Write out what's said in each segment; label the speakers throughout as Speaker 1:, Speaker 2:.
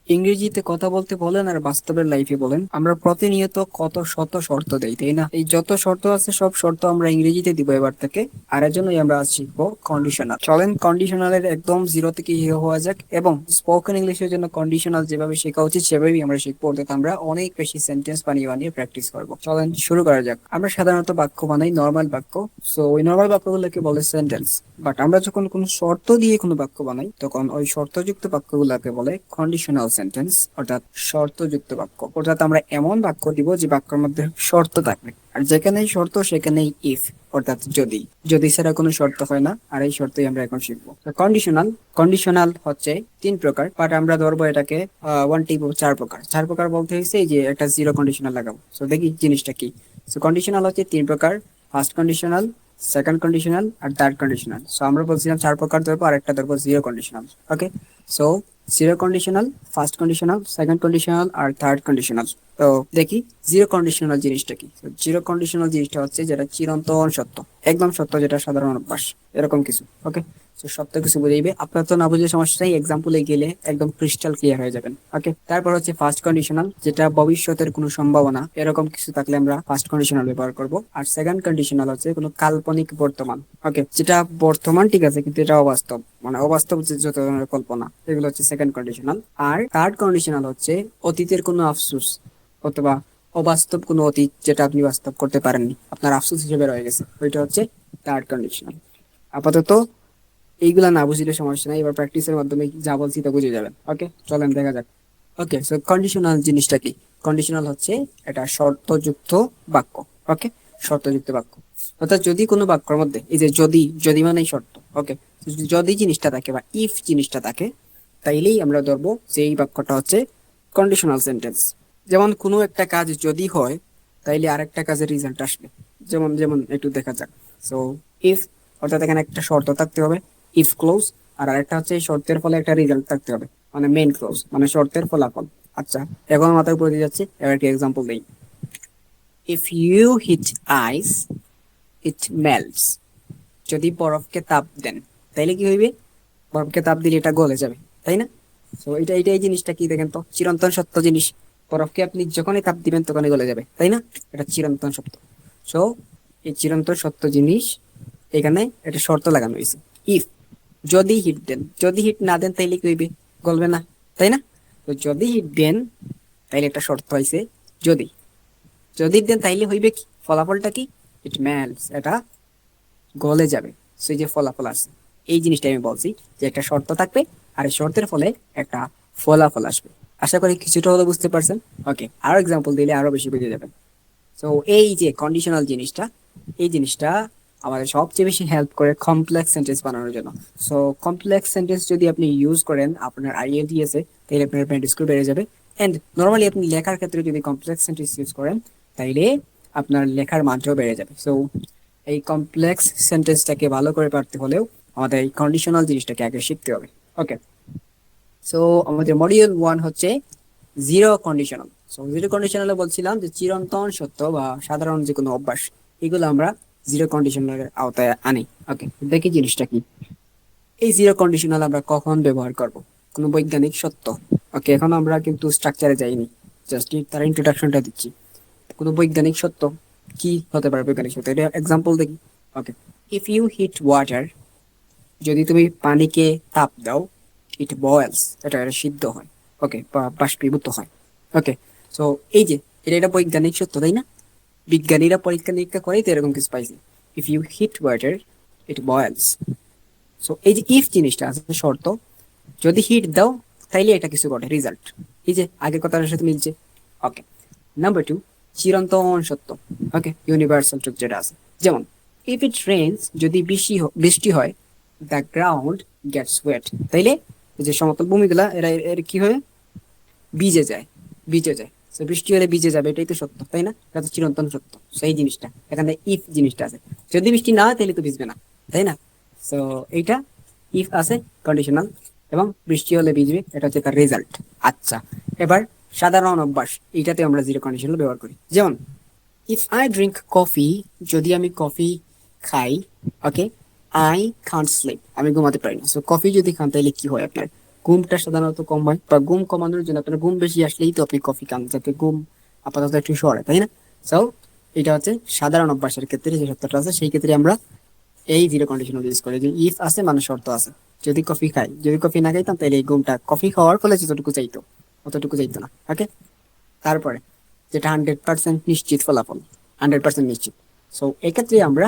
Speaker 1: ইংরেজিতে কথা বলতে বলেন আর বাস্তবের লাইফে বলেন, আমরা প্রতিনিয়ত কত শত শর্ত দেই, তাই না? এই যত শর্ত আছে সব শর্ত আমরা ইংরেজিতে দিব এবার থেকে। আর এর জন্যই আমরা আজ শিখবো কন্ডিশনাল। চলেন কন্ডিশনালের একদম জিরো থেকে হিরো হওয়া যাক, এবং স্পোকেন ইংলিশের জন্য কন্ডিশনাল যেভাবে শেখা উচিত সেভাবেই আমরা শিখবো। অর্থাৎ আমরা অনেক বেশি সেন্টেন্স বানিয়ে বানিয়ে প্র্যাকটিস করবো। চলেন শুরু করা যাক। আমরা সাধারণত বাক্য বানাই নর্মাল বাক্য। সো ওই নর্মাল বাক্যগুলোকে বলে সেন্টেন্স। বাট আমরা যখন কোনো শর্ত দিয়ে কোনো বাক্য বানাই তখন ওই শর্তযুক্ত বাক্যগুলোকে বলে কন্ডিশনাল সেন্টেন্স, অর্থাৎ শর্তযুক্ত বাক্য। অর্থাৎ আমরা এমন বাক্য দিব যে বাক্যের মধ্যে শর্ত থাকবে, আর যেখানেই শর্ত সেখানেই ইফ, অর্থাৎ যদি। যদি ছাড়া কোনো শর্ত হয় না, আর এই শর্তই আমরা এখন শিখবো। কন্ডিশনাল কন্ডিশনাল হচ্ছে তিন প্রকার, বাট আমরা ধরবো এটাকে ওয়ান টিপ চার প্রকার। চার প্রকার বলতে হয়েছে যে একটা জিরো কন্ডিশনাল লাগাবো। তো দেখি জিনিসটা কি। সো কন্ডিশনাল হচ্ছে তিন প্রকার: ফার্স্ট কন্ডিশনাল, সেকেন্ড কন্ডিশনাল আর থার্ড কন্ডিশনাল। সো আমরা বলছিলাম চার প্রকার ধরবো, আর একটা ধরবো zero conditional. Okay, so zero conditional, first conditional, second conditional আর থার্ড কন্ডিশনাল। তো দেখি জিরো কন্ডিশনাল জিনিসটা কি। জিরো কন্ডিশনাল জিনিসটা হচ্ছে যেটা চিরন্তন সত্য, একদম সত্য, যেটা সাধারণ অভ্যাস, এরকম কিছু। ওকে, তো সত্য কিছু বুঝাইবে। আপনার তো না বুঝলে সমস্যা নেই, এক্সাম্পলে গেলে একদম ক্রিস্টাল ক্লিয়ার হয়ে যাবেন। ওকে, তারপর হচ্ছে ফার্স্ট কন্ডিশনাল, যেটা ভবিষ্যতের কোনো সম্ভাবনা এরকম কিছু থাকলে আমরা ফার্স্ট কন্ডিশনাল ব্যবহার করব। আর সেকেন্ড কন্ডিশনাল হচ্ছে কোনো কাল্পনিক বর্তমান। ওকে, যেটা বর্তমান ঠিক আছে কিন্তু এটা অবাস্তব, মানে অবাস্তব যে যত ধরনের কল্পনা, এগুলো হচ্ছে সেকেন্ড কন্ডিশনাল। আর থার্ড কন্ডিশনাল হচ্ছে অতীতের কোনো আফসোস অথবা অবাস্তব কোনো অতীত যেটা আপনি বাস্তব করতে পারেননি, আপনার আফসোস হিসেবে রয়ে গেছে, ওইটা হচ্ছে থার্ড কন্ডিশনাল। আপাতত এইগুলা না বুঝলে সমস্যা নাই, এবার প্র্যাকটিসের মাধ্যমে যা বলছি তা বুঝে যাবেন। ওকে, চলেন দেখা যাক। ওকে, সো কন্ডিশনাল জিনিসটা কি? কন্ডিশনাল হচ্ছে এটা শর্তযুক্ত বাক্য। ওকে, শর্তযুক্ত বাক্য অর্থাৎ যদি কোনো বাক্যের মধ্যে এই যে যদি, যদি মানেই শর্ত। ওকে, যদি জিনিসটা থাকে বা ইফ জিনিসটা থাকে, তাইলেই আমরা ধরবো যে এই বাক্যটা হচ্ছে কন্ডিশনাল সেন্টেন্স। যেমন কোনো একটা কাজ যদি হয় তাইলে আরেকটা কাজের রেজাল্ট আসবে। যেমন যেমন একটু দেখা যাক। সো ইফ, অর্থাৎ এখানে একটা শর্ত থাকতে হবে, ইফ ক্লোজ। আর আরেকটা হচ্ছে এই শর্তের ফলে একটা রেজাল্ট থাকতে হবে, মানে মেইন ক্লোজ, মানে শর্তের ফলাফল। আচ্ছা, এখন মাথায় উপরে দিয়ে যাচ্ছে, এবার একটা এক্সাম্পল দেই। If you heat ice it melts. যদি বরফকে তাপ দেন তাইলে কি হইবে? বরফকে তাপ দিলে এটা গলে যাবে, তাই না? তো এটা এই জিনিসটা কি দেখেন তো, চিরন্তন সত্য জিনিস। বরফকে আপনি যখনই তাপ দিবেন তখনই গলে যাবে, তাই না? এটা চিরন্তন সত্য। সো এই চিরন্তন সত্য জিনিস, এখানে একটা শর্ত লাগানো হয়েছে, ইফ। যদি হিট দেন, যদি হিট না দেন তাইলে কি হইবে? গলবে না, তাই না? তো যদি হিট দেন তাইলে একটা শর্ত হয়েছে যদি, যদি দেন তাইলে হইবে কি, ফলাফলটা কি? ইট মেল্টস, এটা গলে যাবে। সেই যে ফলাফল আছে, এই জিনিসটা আমি বলছি যে একটা শর্ত থাকবে, আর এই শর্তের ফলে একটা ফলাফল আসবে। আশা করি কিছুটা হলে বুঝতে পারছেন। ওকে, আরো এক্সাম্পল দিলে আরো বেশি বুঝে যাবেন। তো এই যে কন্ডিশনাল জিনিসটা, এই জিনিসটা আমাদের সবচেয়ে বেশি হেল্প করে কমপ্লেক্স সেন্টেন্স বানানোর জন্য। সো কমপ্লেক্স সেন্টেন্স যদি আপনি ইউজ করেন আপনার আইএলটিএস এ, তাহলে আপনার প্র্যাকটিস স্কোর বেড়ে যাবে। এন্ড নর্মালি আপনি লেখার ক্ষেত্রে যদি কমপ্লেক্স সেন্টেন্স ইউজ করেন তাইলে আপনার লেখার মানটাও বেড়ে যাবে। সো এই কমপ্লেক্স সেন্টেন্সটাকে ভালো করে পারতে হলেও আমাদের এই কন্ডিশনাল জিনিসটাকে আগে শিখতে হবে। ওকে, সো আমাদের মডিউল ওয়ান হচ্ছে জিরো কন্ডিশনাল। সো জিরো কন্ডিশনালে বলছিলাম যে চিরন্তন সত্য বা সাধারণ যে কোনো অভ্যাস, এগুলো আমরা জিরো কন্ডিশনালের আওতায় আনি। ওকে, দেখি জিনিসটা কি। এই জিরো কন্ডিশনাল আমরা কখন ব্যবহার করব? কোনো বৈজ্ঞানিক সত্য। ওকে, এখন আমরা কিন্তু স্ট্রাকচারে যাইনি, জাস্ট তার ইন্ট্রোডাকশনটা দিচ্ছি। কোনো বৈজ্ঞানিক সত্য কি হতে পারে? বৈজ্ঞানিক সত্য, এটা এক্সাম্পল দেখি। ওকে, ইফ ইউ হিট ওয়াটার, যদি তুমি পানিকে তাপ দাও, ইট বয়েলস, এটা এটা সিদ্ধ হয়। ওকে, বা বাষ্পীভূত হয়। ওকে, সো এই যে এটা এটা বৈজ্ঞানিক সত্য, তাই না? বিজ্ঞানীরা পরীক্ষা নিরীক্ষা করেই তো এরকম কিছু পাইছে। If you heat water it boils. So এই যে ইফ জিনিসটা আছে শর্ত, যদি হিট দাও তাইলে এটা কিছু ঘটে, রেজাল্ট। এই যে আগের কথাটার সাথে মিলছে। ওকে, নাম্বার টু, চিরন্তন সত্য। ওকে, ইউনিভার্সাল ট্রুথ যেটা আছে, যেমন ইফ ইট রেইনস, যদি বৃষ্টি হয়, দ্য গ্রাউন্ড গেটস ওয়েট। তাইলে এই যে সমতল ভূমিগুলা এরা এর কি হয়? ভিজে যায়, ভিজে যায়। তো বৃষ্টি হলে ভিজে যাবে, এটাই তো সত্য, তাই না? এটা তো চিরন্তন সত্য। সেই জিনিসটা এখানে ইফ জিনিসটা আছে, যদি বৃষ্টি না হয় তাহলে তো ভিজবে না, তাই না? তো এইটা ইফ আছে কন্ডিশনাল, এবং বৃষ্টি হলে ভিজবে, এটা হচ্ছে তার রেজাল্ট। আচ্ছা, এবার সাধারণ অভ্যাস, এইটাতে আমরা জিরো কন্ডিশনাল ব্যবহার করি। যেমন ইফ আই ড্রিঙ্ক কফি, যদি আমি কফি খাই, ওকে, আই কান্ট স্লিপ, আমি ঘুমাতে পারি না। সো কফি যদি খান তাহলে কি হয় আপনার? ঘুমটা সাধারণত কম হয়, বা ঘুম কমানোর জন্য আপনার ঘুম বেশি আসলেই তো আপনি কফি খান, যাতে ঘুম আপাতত একটু সরে, তাই না? সো এটা হচ্ছে সাধারণ অভ্যাসের ক্ষেত্রে যে সত্যটা আছে, সেই ক্ষেত্রে আমরা এই জিরো কন্ডিশনাল ইউজ করি, যে ইফ আছে মানে শর্ত আছে। যদি কফি খাই, যদি কফি না খাইতাম তাহলে এই ঘুমটা কফি খাওয়ার ফলে যতটুকু চাইতো অতটুকু চাইতো না। ওকে, তারপরে যেটা 100% নিশ্চিত ফলাফল, 100% নিশ্চিত। সো এক্ষেত্রে আমরা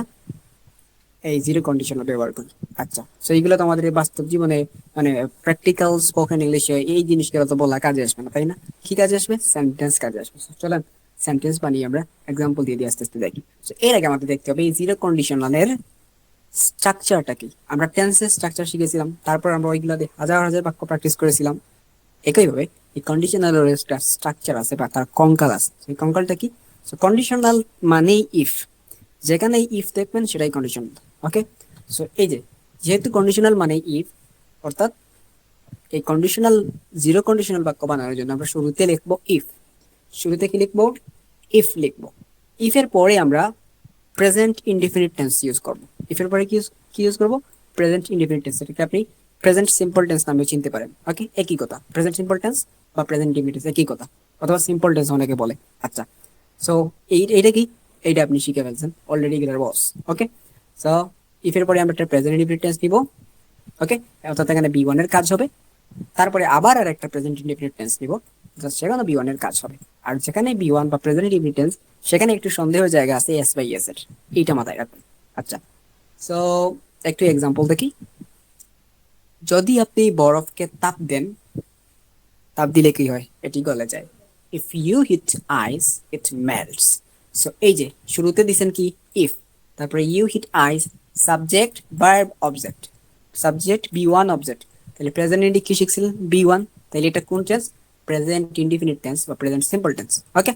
Speaker 1: এই জিরো কন্ডিশনাল ব্যবহার করি। আচ্ছা, সো এইগুলো তো আমাদের বাস্তব জীবনে, মানে প্র্যাকটিক্যাল স্পোকেন ইংলিশে এই জিনিসগুলো তো বলা কাজে আসবে না, তাই না? কি কাজে আসবে? সেন্টেন্স কাজে আসবে। So, চলেন সেন্টেন্স বানিয়ে আমরা এক্সাম্পল দিয়ে দিয়ে আস্তে আস্তে দেখি। So, এর আগে আমাদের দেখতে হবে এই জিরো কন্ডিশনালের স্ট্রাকচারটা কি। আমরা টেন্সের স্ট্রাকচার শিখেছিলাম, তারপর আমরা ওইগুলো দিয়ে হাজার হাজার বাক্য প্র্যাকটিস করেছিলাম। একইভাবে এই কন্ডিশনালের একটা স্ট্রাকচার আছে বা তার কঙ্কাল আছে। সেই কঙ্কালটা কি? কন্ডিশনাল মানেই ইফ, যেখানে ইফ দেখবেন সেটাই কন্ডিশনাল। ওকে, সো এই যে, যেহেতু কন্ডিশনাল মানে ইফ, অর্থাৎ এই কন্ডিশনাল জিরো কন্ডিশনাল বাক্য বানানোর জন্য আমরা শুরুতে লিখবো ইফ। শুরুতে কি লিখবো? ইফ লিখবো। ইফ এর পরে আমরা প্রেজেন্ট ইনডিফিনিট টেন্স ইউজ করব। ইফ এর পরে কি ইউজ করব? Present indefinite tense. এটাকে আপনি প্রেজেন্ট সিম্পল টেন্স নামে চিনতে পারেন। ওকে, একই কথা, প্রেজেন্ট সিম্পল টেন্স বা প্রেজেন্ট ইনডিফিনিট টেন্স একই কথা, অথবা সিম্পল টেন্স অনেকে বলে। আচ্ছা, সো এইটা কি? এইটা আপনি শিখে ফেলছেন অলরেডি, এগুলোর বস। ওকে, সো ইফ এর পরে আমরা একটা প্রেজেন্ট ইনডিফিনিট টেন্স নিব। ওকে, অর্থাৎ এখানে বি ওয়ান এর কাজ হবে। তারপরে আবার আর একটা প্রেজেন্ট ইনডিফিনিট টেন্স নিব, সেখানে বি ওয়ান এর কাজ হবে। আর যেখানে বি ওয়ান বা প্রেজেন্ট ইনডিফিনিট টেন্স, সেখানে একটু সন্দেহের জায়গা আছে এস বাই এস এর, এইটা মাথায় রাখবেন। আচ্ছা, সো একটু এক্সাম্পল দেখি। যদি আপনি বরফকে তাপ দেন, তাপ দিলে কি হয়? এটি গলে যায়। If you heat ice it melts. So এই যে শুরুতে দিছেন কি? ইফ, তারপরে you heat ice, subject verb object, subject V one object. তাহলে প্রেজেন্ট ইন্ডি কি শিখছিলেন? V one. তাহলে এটা কোন টেন্স? প্রেজেন্ট ইনডিফিনিট টেন্স বা প্রেজেন্ট সিম্পল টেন্স। ওকে,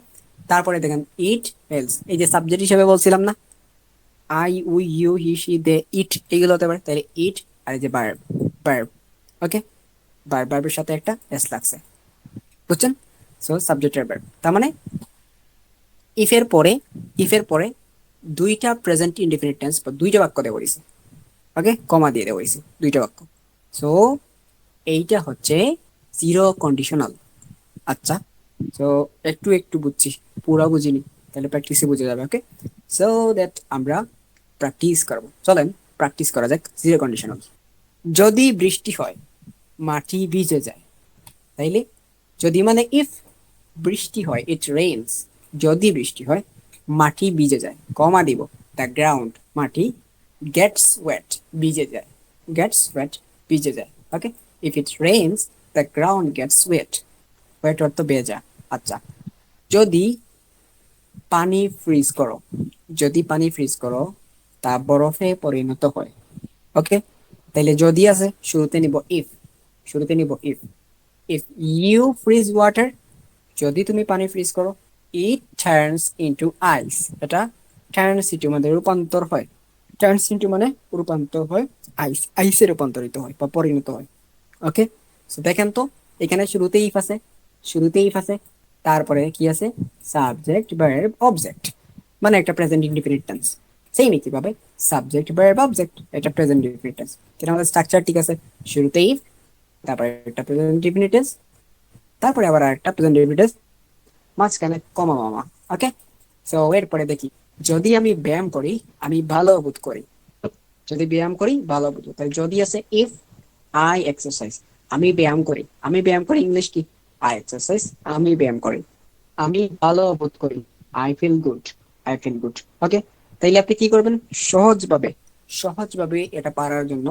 Speaker 1: তারপরে দেখেন ইট এলস, এই যে সাবজেক্ট হিসেবে বলছিলাম না, I we you he she they it, এগুলো হতে পারে। তাহলে ইট, আর এই যে ভার্ব, ভার্ব। ওকে, ভার্বের সাথে একটা এস লাগছে, বুঝছেন? সো সাবজেক্টের ভার্ব, তার মানে ইফের পরে, ইফের পরে দুইটা প্রেজেন্ট ইনডিফিনিট টেন্স বা দুইটা বাক্য দেওয়া হয়েছে। ওকে, কমা দিয়ে দেওয়া হয়েছে দুইটা বাক্য। সো এইটা হচ্ছে জিরো কন্ডিশনাল। আচ্ছা, সো একটু একটু বুঝছি, পুরো বুঝিনি, তাহলে প্র্যাকটিসে বুঝে যাবে। ওকে, সো দ্যাট আমরা প্র্যাকটিস করবো। চলেন প্র্যাকটিস করা যাক জিরো কন্ডিশনাল। যদি বৃষ্টি হয় মাটি ভিজে যায়, তাইলে যদি মানে ইফ বৃষ্টি হয়, ইট রেইনস, যদি বৃষ্টি হয় মাটি ভিজে যায়, কমা দিব, দ্য গ্রাউন্ড, মাটি, গেটস ওয়েট, ভিজে যায়, গেটস ওয়েট, ভিজে যায়। Okay, if it rains the ground gets wet, wet অর্থ ভেজা। আচ্ছা, যদি পানি ফ্রিজ করো, যদি পানি ফ্রিজ করো তা বরফে পরিণত হয়। ওকে, তাহলে যদি আছে শুরুতে নিব ইফ, শুরুতে নিব if. If you freeze water, যদি তুমি পানি ফ্রিজ করো, ইট টার্নস ইনটু আইস, এটা টার্নস ইনটু মানে রূপান্তর হয়, টার্নস ইনটু মানে রূপান্তর হয়, আইস, আইসে রূপান্তরিত হয় বা পরিণত হয়। ওকে, সো দেখেন তো, এখানে শুরুতে ইফ আছে, শুরুতে ইফ আছে, তারপরে কি আছে? সাবজেক্ট ভার্ব অবজেক্ট, মানে একটা প্রেজেন্ট ইনডিফিনিট টেন্স। সেই কিভাবে সাবজেক্ট ভার্ব অবজেক্ট, এটা প্রেজেন্ট ইনডিফিনিট টেন্স। এটা আমাদের স্ট্রাকচার ঠিক আছে, শুরুতে ইফ, তারপরে একটা প্রেজেন্ট ইনডিফিনিট টেন্স, তারপরে আবার একটা প্রেজেন্ট ইনডিফিনিট টেন্স, মাঝখানে কমা মামা। ওকে, সো এরপরে দেখি, যদি আমি ব্যায়াম করি আমি ভালো বোধ করি, যদি ব্যায়াম করি ভালো বোধ করি, তাহলে যদি আছে ইফ আই এক্সারসাইজ, আমি ব্যায়াম করি, আমি ব্যায়াম করি, ইংলিশ কি? আই এক্সারসাইজ, আমি ব্যায়াম করি, আমি ভালো বোধ করি, I feel good, I feel good. Okay, তাইলে আপনি কি করবেন? সহজভাবে, সহজভাবে এটা পারার জন্য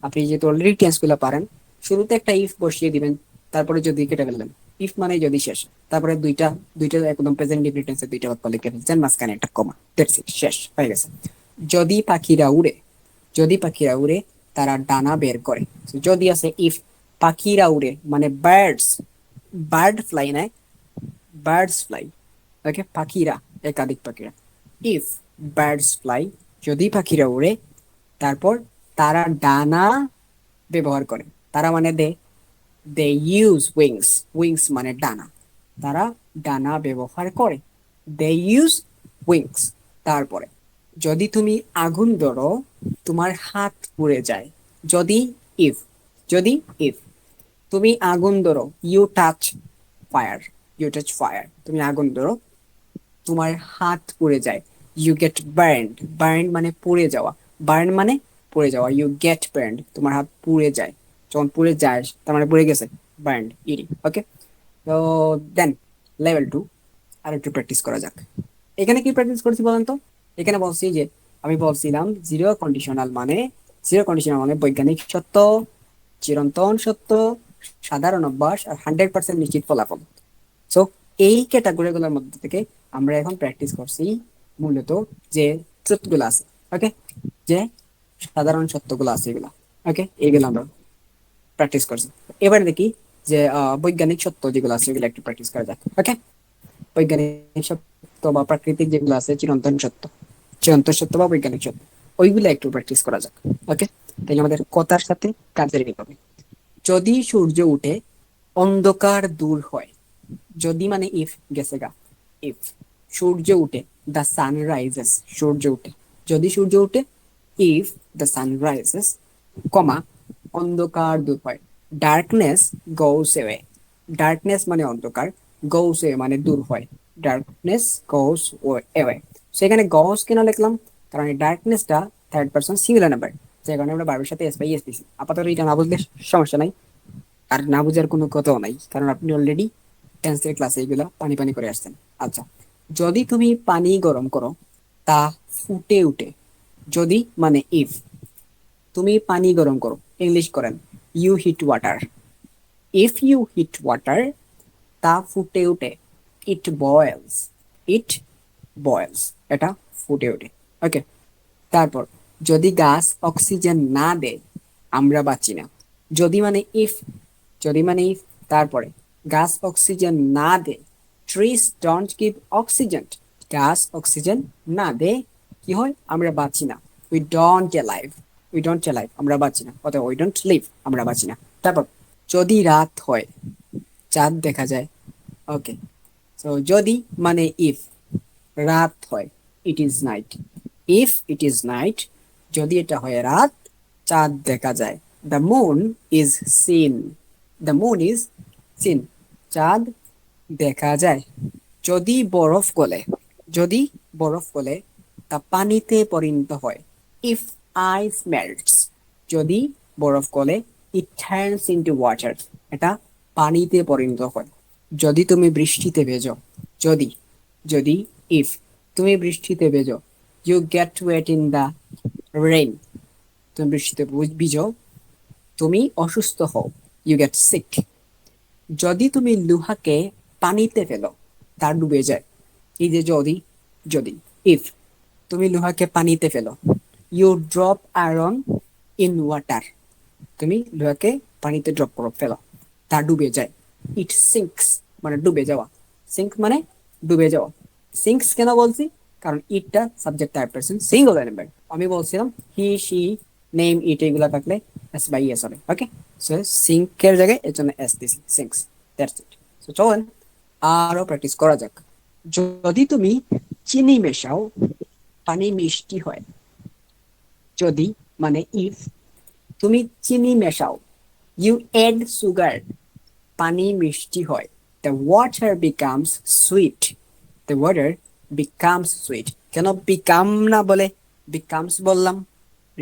Speaker 1: আপনি যেহেতু অলরেডি টেন্স গুলো পারেন, শুরুতে একটা ইফ বসিয়ে দিবেন, তারপরে যদি কেটে ফেললেন, ইফ মানে যদি শেষ, তারপরে দুইটা দুইটা একদম প্রেজেন্ট ইনডিফিনিট টেন্সে দুইটা বাক্য লিখে ফেলছেন, মাঝখানে একটা কমা, দ্যাটস ইট, শেষ হয়ে গেছে। যদি পাখিরা উড়ে, যদি পাখিরা উড়ে তারা ডানা বের করে। So, যদি আছে ইফ পাখিরা উড়ে মানে বার্ডস, বার্ড ফ্লাই নাই, বার্ডস ফ্লাই। ওকে, পাখিরা একাধিক পাখিরা, ইফ বার্ডস ফ্লাই, যদি পাখিরা উড়ে, তারপর তারা ডানা ব্যবহার করে, তারা মানে দে, দে ইউজ উইংস, উইংস মানে ডানা, তারা ডানা ব্যবহার করে, দে ইউজ উইংস। তারপরে যদি তুমি আগুন ধরো তোমার হাত পুড়ে যায়, যদি ইফ, যদি ইফ, তুমি আগুন ধরো, you touch fire, you touch fire, তুমি আগুন ধরো, তোমার হাত পুড়ে যায়, ইউ গেট বার্নড, বার্ন মানে পুড়ে যাওয়া, বার্ন মানে পুড়ে যাওয়া, ইউ গেট বার্নড, তোমার হাত পুড়ে যায়, যখন পুড়ে যায় তার মানে পুড়ে গেছে, বার্নড ইডি। ওকে, তো দেন লেভেল 2 আর একটু প্র্যাকটিস করা যাক। এখানে কি প্র্যাকটিস করছি বলেন তো? এখানে বলছি যে আমি বলছিলাম জিরো কন্ডিশনাল মানে বৈজ্ঞানিক সত্য, চিরন্তন সত্য, সাধারণ অভ্যাস আর 100% নিশ্চিত ফলাফল। সো এই ক্যাটাগরিগুলোর মধ্যে থেকে আমরা এখন প্র্যাকটিস করছি মূলত যে ট্রুথ গুলো আছে। ওকে, যে সাধারণ সত্যগুলো আছে এগুলা। ওকে, এইগুলো আমরা প্র্যাকটিস করছি। এবার দেখি যে বৈজ্ঞানিক সত্য যেগুলো আছে এগুলো একটু প্র্যাকটিস করা যাক। ওকে, বৈজ্ঞানিক সত্য বা প্রাকৃতিক যেগুলো আছে, চিরন্তন সত্য, চিরন্তন সত্য বা বৈজ্ঞানিক সত্য, ওইগুলো একটু প্র্যাকটিস করা যাক। ওকে, তাহলে আমাদের কথার সাথে কাজের মিল হবে। যদি সূর্য উঠে অন্ধকার দূর হয়, যদি মানে ইফ গেছে গা, ইফ সূর্য উঠে, দ্য সানরাইজেস, সূর্য উঠে, যদি সূর্য উঠে, ইফ দ্য সানরাইজেস, কমা, অন্ধকার দূর হয়, ডার্কনেস গোস এওয়ে, ডার্কনেস মানে অন্ধকার, গোস এওয়ে মানে দূর হয়, ডার্কনেস গোস এওয়ে। সেখানে গোস কেন লিখলাম? কারণ এই ডার্কনেসটা থার্ড পারসন সিঙ্গুলার নাম্বার, যে কারণে আমরা বারবার সাথে এস বাই এস দিছি। আপাতত এটা না বুঝলে সমস্যা নাই, আর না বুঝার কোনো কথাও নাই, কারণ আপনি অলরেডি টেন্সের ক্লাসে এগুলো পানি পানি করে আসছেন। আচ্ছা, যদি তুমি পানি গরম করো তা ফুটে উঠে, যদি মানে ইফ, তুমি পানি গরম করো, ইংলিশ করেন, you heat water, if you heat water তা ফুটে উঠে, ইট বয়েলস, ইট বয়েলস, এটা ফুটে ওঠে। ওকে, তারপর যদি গাছ অক্সিজেন না দেয় আমরা বাঁচি না, যদি মানে ইফ, যদি মানে ইফ, তারপরে গাছ অক্সিজেন না দেয়, ট্রিজ ডোন্ট গিভ অক্সিজেন, গাছ অক্সিজেন না দেয় কি হয়? আমরা বাঁচি না, we don't alive, we don't alive, আমরা বাঁচি না, অথবা উই ডোন্ট লিভ, আমরা বাঁচি না। তারপর যদি রাত হয় চাঁদ দেখা যায়। ওকে, সো যদি মানে ইফ, রাত হয়, it is night, if it is night, যদি এটা হয় রাত, চাঁদ দেখা যায়, the moon is seen, the moon is seen, চাঁদ দেখা যায়। যদি বরফ গলে, যদি বরফ গলে তা পানিতে পরিণত হয়, ইফ আইস মেল্টস, যদি বরফ গলে, ইট টার্নস ইনটু ওয়াটার, এটা পানিতে পরিণত হয়। যদি তুমি বৃষ্টিতে ভেজো, যদি, যদি ইফ তুমি বৃষ্টিতে ভেজো, you get wet in the rain, তুমি বৃষ্টিতে ভিজো, তুমি অসুস্থ হও, ইউ গেট সিক। যদি তুমি লোহাকে পানিতে ফেলো তা ডুবে যায়, এই যে যদি, যদি ইফ তুমি লোহাকে পানিতে ফেলো, you drop iron in water, তুমি লোহাকে পানিতে ড্রপ করো, ফেলো, তা ডুবে যায়, ইট সিঙ্কস মানে ডুবে যাওয়া, সিঙ্ক মানে ডুবে যাওয়া। সিঙ্কস কেন বলছি? কারণ ইটটা subject third person singular number, আমি বলছিলাম হি শি নেম ইট এগুলা থাকলে এস বাই এস হবে। ওকে, সো সিঙ্কের জায়গায় এর জন্য এস দিছি, সিঙ্কস, দ্যাটস ইট। সো চলেন আরো প্র্যাকটিস করা যাক। যদি তুমি চিনি মেশাও পানি মিষ্টি হয়, যদি মানে ইফ তুমি চিনি মেশাও, ইউ এড সুগার, পানি মিষ্টি হয়, the water becomes sweet, the water becomes sweet. কেন বিকাম না বলে বিকামস বললাম?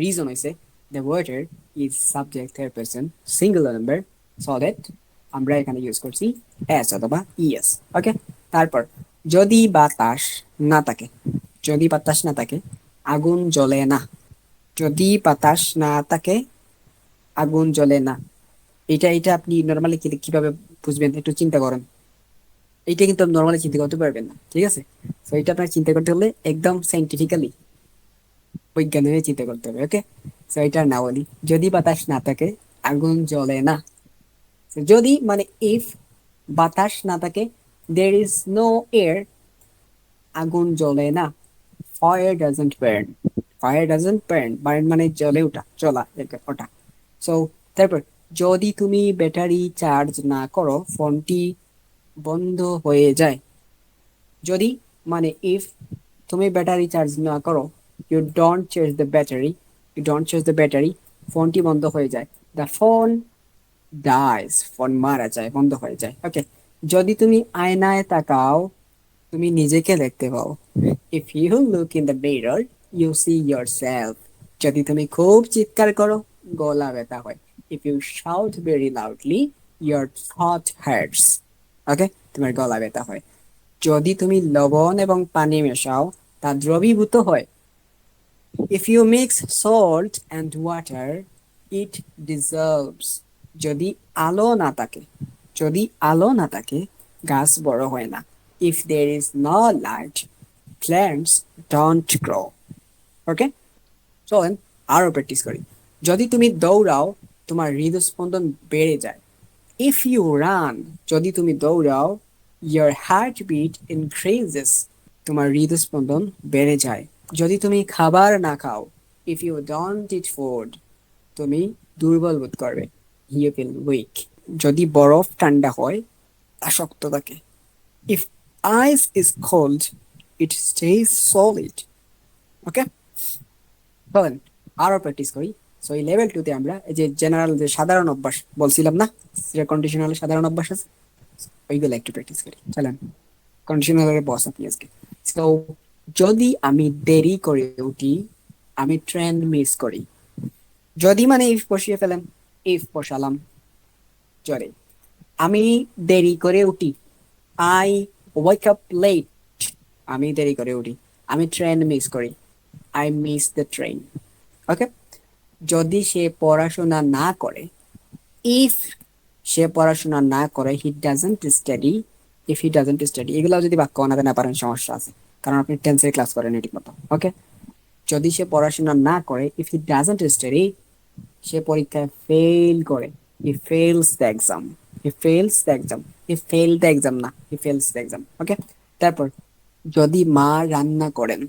Speaker 1: রিজন হয়েছে the water is subject third person singular number, so that আমরা এখানে ইউজ করছি এস অথবা ইএস। ওকে, তারপর যদি বাতাস না থাকে, যদি বাতাস না থাকে আগুন জ্বলে না, যদি বাতাস না থাকে আগুন জ্বলে না, এটা আপনি নর্মালি কিভাবে বুঝবেন একটু চিন্তা করেন। এইটা কিন্তু নর্মালি চিন্তা করতে পারবেন না, ঠিক আছে? তো এটা আপনার চিন্তা করতে হলে একদম সাইন্টিফিক্যালি, বৈজ্ঞানিক চিন্তা করতে হবে। ওকে, তো এটা না বলি, যদি বাতাস না থাকে আগুন জ্বলে না। So, যদি মানে ইফ বাতাস না থাকে, there is no air, আগুন জ্বলে না, fire doesn't burn, fire doesn't burn, burn মানে জ্বলে ওঠা, জ্বলা, ওটা। সো তারপর যদি তুমি ব্যাটারি চার্জ না করো ফোনটি বন্ধ হয়ে যায়, যদি মানে ইফ তুমি ব্যাটারি চার্জ না করো, you don't charge the battery, you don't charge the battery, ফোনটি বন্ধ হয়ে যায়, দ্য ফোন ডাইস, ফোন মারা যায়, বন্ধ হয়ে যায়। ওকে, যদি তুমি আয়নায় তাকাও তুমি নিজেকে দেখতে পাও। If you look in the mirror you see yourself. যদি তুমি খুব চিৎকার করো গলা ব্যথা হয়। If you shout very loudly your throat hurts. Okay, তোমার গলা ব্যথা হয়। যদি তুমি লবণ এবং পানি মেশাও তা দ্রবীভূত হয়। If you mix salt and water, it dissolves. যদি আলো না থাকে, যদি আলো না থাকে গাছ বড় হয় না। If there is no light, plants don't grow. ওকে, চলেন আরো প্র্যাকটিস করি। যদি তুমি দৌড়াও তোমার হৃদস্পন্দন বেড়ে যায়। If you run, যদি তুমি দৌড়াও your heartbeat increases. তোমার হৃদস্পন্দন বেড়ে যায়। যদি তুমি খাবার না খাও if you don't eat food, তুমি দুর্বল বোধ করবে you feel weak. যদি বরফ ঠান্ডা হয় তা শক্ত থাকে। If ice is cold, it stays solid. ওকে, বলেন আরো প্র্যাকটিস করি। সো এই লেভেল 2 তে আমরা এই যে জেনারেল যে সাধারণ অভ্যাস বলছিলাম না, যে কন্ডিশনাল সাধারণ অভ্যাস আছে ওইগুলো একটু প্র্যাকটিস করি। চলেন, কন্ডিশনালের বস আপনি আজকে। সো যদি আমি দেরি করে উঠি আমি ট্রেন মিস করি। যদি মানে ইফ বসিয়ে ফেলেন, ইফ বসালাম জরে। আমি দেরি করে উঠি, আই ওয়েক আপ লেট। আমি দেরি করে উঠি, আমি ট্রেন মিস করি, আই মিস দ্য ট্রেন। ওকে, যদি সে পড়াশোনা না করে, ইফ সে পড়াশোনা না করে হি doesn't study, if he doesn't study. এগুলো যদি বাক্য বানাতে না পারেন সমস্যা আছে, কারণ আপনি টেন্সের ক্লাস করেন ঠিক মতো। ওকে, যদি সে পড়াশোনা না করে ইফ হি ডাজন্ট স্টাডি, সে পরীক্ষায় ফেল করে, he fails the exam, he fails the exam, he fail the exam না, he fails the exam. Okay, তারপর যদি মা রান্না করেন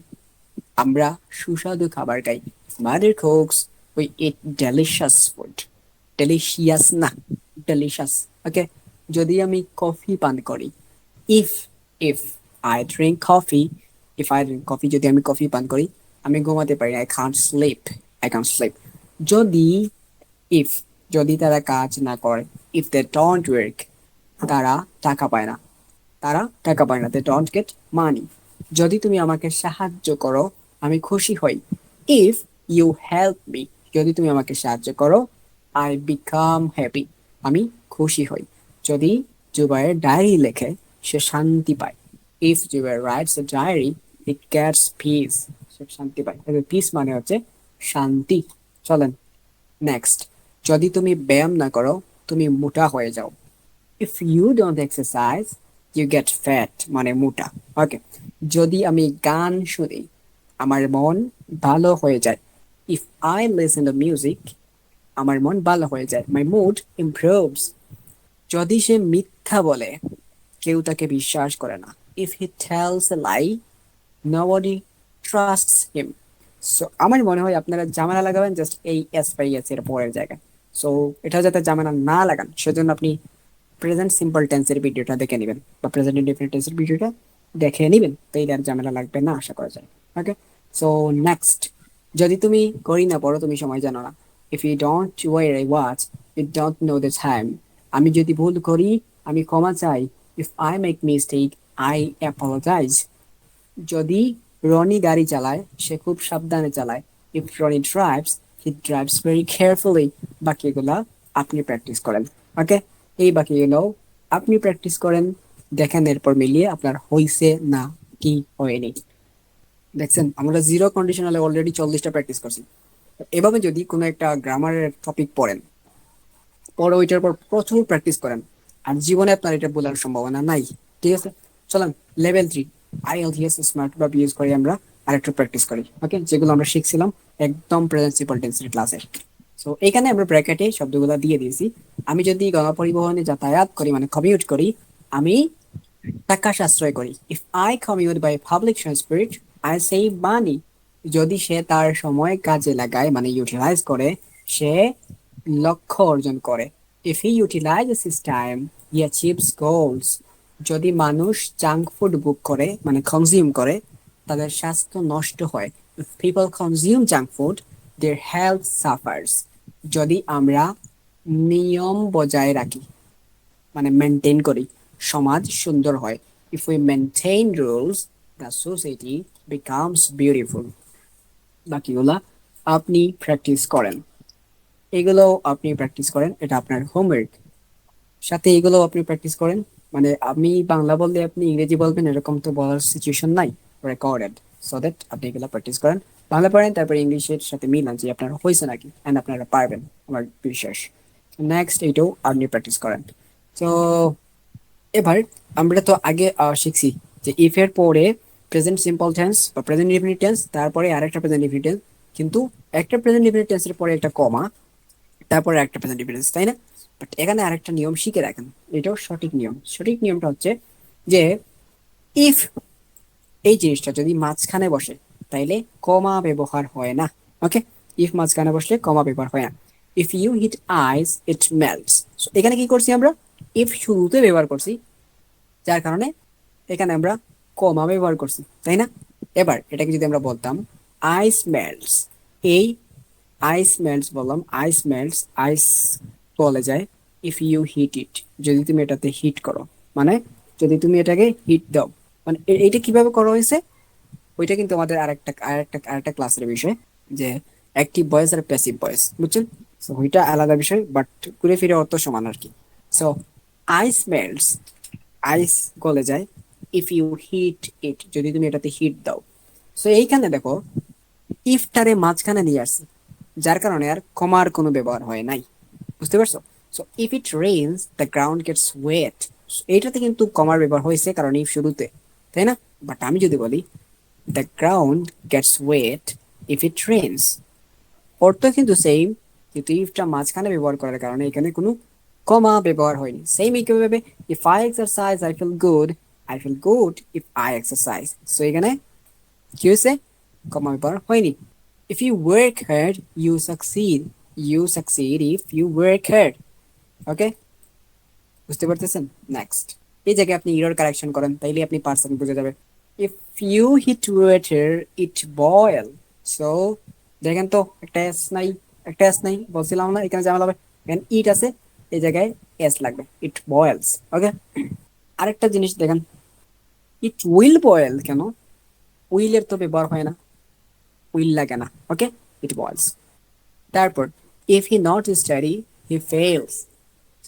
Speaker 1: আমরা সুস্বাদু খাবার খাই। Mother cooks, we eat delicious food. Delicious না, delicious. ওকে, যদি আমি কফি পান করি, if if I drink coffee, if I drink coffee, যদি আমি কফি পান করি আমি ঘুমাতে পারি, I can't sleep, I can't sleep. যদি if যদি তারা কাজ না করে, if they don't work, তারা টাকা পায় না, তারা টাকা পায় না, they don't get money. যদি তুমি আমাকে সাহায্য করো আমি খুশি হই, if you help me, যদি তুমি আমাকে সাহায্য করো I become happy, আমি খুশি হই। যদি জুবাইর ডায়েরি লেখে সে শান্তি পায়, if Jubair writes a diary it gets peace, সে শান্তি পায়। পিস মানে হচ্ছে শান্তি। চলেন নেক্সট, যদি তুমি ব্যায়াম না করো তুমি মোটা হয়ে যাও। If you don't exercise, you get fat, মানে মোটা। ওকে, যদি আমি গান শুনি আমার মন ভালো হয়ে যায়। If I listen to music, আমার মন ভালো হয়ে যায়, my mood improves. যদি সে মিথ্যা বলে কেউ তাকে বিশ্বাস করে না। If he tells a lie, nobody trusts him. So আমার মনে হয় আপনারা ঝামেলা লাগাবেন জাস্ট এই এস বাই এস এর পরের জায়গায়। সো এটা যাতে ঝামেলা না লাগান সেজন্য আপনি প্রেজেন্ট সিম্পল টেন্সের ভিডিওটা দেখে নেবেন বা প্রেজেন্ট ইনডেফিনিট টেন্সের ভিডিওটা দেখে নেবেন, তো এই আর ঝামেলা লাগবে না আশা করা যায়। ওকে, সো নেক্সট, যদি তুমি ঘড়ি না পড়ো তুমি সময় জানো না। If you don't wear a watch you don't know the time. আমি যদি ভুল করি আমি ক্ষমা চাই, if I make mistake I apologise. যদি রনি গাড়ি চালায় সে খুব সাবধানে চালায়, if Rony drives he drives very carefully. বাকিগুলা আপনি প্র্যাকটিস করেন। ওকে, এই বাকিগুলো আপনি প্র্যাকটিস করেন, দেখেন এরপর মিলিয়ে আপনার হইছে না কি হয়নি। দেখছেন আমরা জিরো কন্ডিশনালে অলরেডি 40টা প্র্যাকটিস করছি। এভাবে যদি কোনো একটা গ্রামারের টপিক পড়েন পরে ওইটার পর প্রচুর প্র্যাকটিস করেন আর জীবনে আপনার এটা বলার সম্ভাবনা নাই। ঠিক আছে, চলেন level 3 IELTS smart verb use করে আমরা আরেকটু প্র্যাকটিস করি। ওকে, যেগুলো আমরা শিখছিলাম একদম প্রেজেন্ট সিম্পল টেন্সের ক্লাসে। সো এখানে আমরা ব্র্যাকেটে শব্দগুলো দিয়ে দিয়েছি। আমি যদি গণপরিবহনে যাতায়াত করি মানে কমিউট করি আমি টাকা সাশ্রয় করি। If I commute by public transport I save money. যদি সে তার সময় কাজে লাগায় মানে ইউটিলাইজ করে সে লক্ষ্য অর্জন করে। If he utilises his time he achieves goals. যদি মানুষ জাঙ্ক ফুড বুক করে মানে কনজিউম করে তাদের স্বাস্থ্য নষ্ট হয়। If people consume junk food there health suffers. যদি আমরা নিয়ম বজায় রাখি মানে মেনটেন করি, সমাজ সুন্দর হয়। If we maintain rules, the society becomes beautiful. বাকিগুলা আপনি প্র্যাকটিস করেন, এগুলো আপনি প্র্যাকটিস করেন, এটা আপনার হোমওয়ার্ক। সাথে এগুলো আপনি প্র্যাকটিস করেন, মানে আমি বাংলা বললে আপনি ইংরেজি বলবেন এরকম তো বলার সিচুয়েশন নাই, রেকর্ডেড। সো দ্যাট আপনি এগুলো প্র্যাকটিস করেন, বাংলা পড়েন, তারপর ইংলিশের সাথে মিলান যে আপনার হয়েছে নাকি, এন্ড আপনারা পারবেন আমার বিশ্বাস। নেক্সট এইটাও আপনি প্র্যাকটিস করেন। তো এবার আমরা তো আগে শিখছি যে ইফ এর পরে প্রেজেন্ট সিম্পল টেন্স বা প্রেজেন্ট ইনডিফিনিট টেন্স, তারপরে আরেকটা প্রেজেন্ট ইনডিফিনিট টেন্স, কিন্তু একটা প্রেজেন্ট ইনডিফিনিট টেন্সের পরে একটা কমা, তারপরে একটা প্রেজেন্ট ইনডিফিনিট টেন্স, তাই না? বাট এখানে আরেকটা নিয়ম শিখে রাখেন, এটাও সঠিক নিয়ম। সঠিক নিয়মটা হচ্ছে যে ইফ এই জিনিসটা যদি মাঝখানে বসে তাইলে কমা ব্যবহার হয় না। ওকে, ইফ মাঝখানে বসলে কমা ব্যবহার হয় না। If you heat ice it melts, এখানে কি করছি আমরা, ইফ শুরুতে ব্যবহার করছি, যার কারণে এখানে আমরা কমা ব্যবহার করছি, তাই না? এবার এটাকে যদি আমরা বলতাম আইস মেল্টস, এই আইস মেল্টস বললাম, আইস মেল্টস, আইস বলে যায় ইফ ইউ হিট ইট, যদি তুমি এটাতে হিট করো, মানে যদি তুমি এটাকে হিট দাও। মানে এইটা কিভাবে করা হয়েছে, ওইটা কিন্তু আমাদের আরেকটা ক্লাসের বিষয়, যে অ্যাক্টিভ ভয়েস আর প্যাসিভ ভয়েস, বুঝছেন? সো ওইটা আলাদা বিষয়, বাট ঘুরে ফিরে অর্থ সমান আর কি। সো আইস মেল্টস, আইস গলে যায় ইফ ইউ হিট ইট, যদি তুমি এটাতে হিট দাও। সো এইখানে দেখো ইফটারে মাঝখানে নিয়ে আসছে, যার কারণে আর কমার কোনো ব্যবহার হয় নাই, বুঝতে পারছো? So if it rains the ground gets wet, এইটাতে কিন্তু কমার ব্যবহার হয়েছে কারণ ইফ শুরুতে, তাই না? বাট আমি যদি বলি the ground gets wet if it rains, অর্থ কিন্তু সেম, কিন্তু ইফটা মাঝখানে ব্যবহার করার কারণে এখানে কোনো কমা ব্যবহার হয়নি। সেম একইভাবে if I exercise I feel good if I exercise, so এখানে কি হয়েছে, কমা ব্যবহার হয়নি। If you work hard you succeed if you work hard. Okay, বুঝতে পারতেছেন? নেক্সট, এই জায়গায় আপনি ইরর কারেকশন করেন, তাইলে আপনি পার্সেন্ট বুঝে যাবে। If you heat water it boil, so দেখেন তো একটা এস নাই, একটা এস নাই, বলছিলাম না এখানে ঝামেলা হবে, এখানে ইট আছে, এই জায়গায় এস লাগবে, ইট বয়েলস। ওকে, আরেকটা জিনিস দেখেন, ইট উইল বয়েল কেন, উইলের তো ব্যবহার হয় না, উইল লাগে না। ওকে, ইট বয়েলস। তারপর if he not study he fails,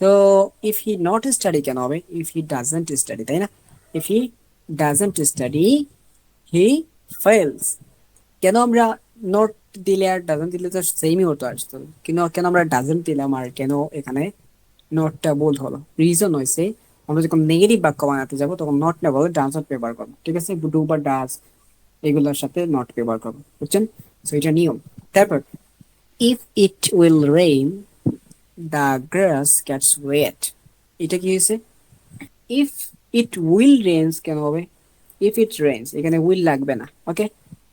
Speaker 1: তো ইফ হি নট স্টাডি কেন হবে, ইফ হি ডাজন্ট স্টাডি, তাই না? If he doesn't study he fails. কেন আমরা নট দিলে আর ডাজন্ট দিলে তো সেমই হতো আসতো, কেন কেন আমরা ডাজন্ট দিলাম আর কেন এখানে নটটা বোল্ড হলো? রিজন হয়েছে আমরা যখন নেগেটিভ বাক্য বানাতে যাবো তখন নট না বলে ডাজ নট ব্যবহার করবো, ঠিক আছে? ডু বা ডাজ এগুলোর সাথে নট ব্যবহার করবো, বুঝছেন? তো এটা নিয়ম। তারপর if it will rain the grass gets wet, এটা কি হয়েছে, ইফ ইট উইল রেইনস কেন হবে, ইফ ইট রেইনস এখানে উইল লাগবে না। ওকে,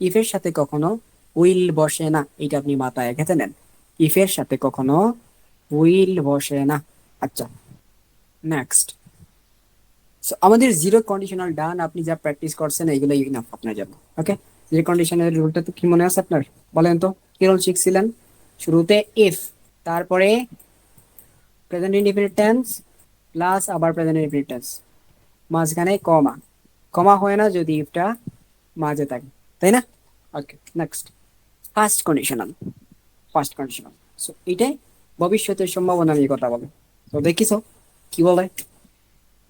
Speaker 1: ইফ এর সাথে কখনো উইল বসে না, এটা আপনি মাথায় গেঁথে নেন, ইফ এর সাথে কখনো উইল বসে না। আচ্ছা, নেক্সট, সো আমাদের জিরো কন্ডিশনাল ডান, আপনি যা প্র্যাকটিস করছেন এগুলো ইনাফ আপনার জন্য। ওকে, জিরো কন্ডিশনাল রুলটা তো কি মনে আছে আপনার, বলেন তো কি রুল শিখছিলেন? শুরুতে ইফ, তারপরে প্রেজেন্ট ইনডিফিনিট টেন্স প্লাস আবার প্রেজেন্ট ইনডিফিনিট টেন্স, মাঝখানে কমা, কমা হয় না যদি ইফটা মাঝে থাকে, তাই না? Okay, next, first conditional. First conditional, so এটাই ভবিষ্যতের সম্ভাবনা নিয়ে কথা বলে। তো দেখিস কি বলে,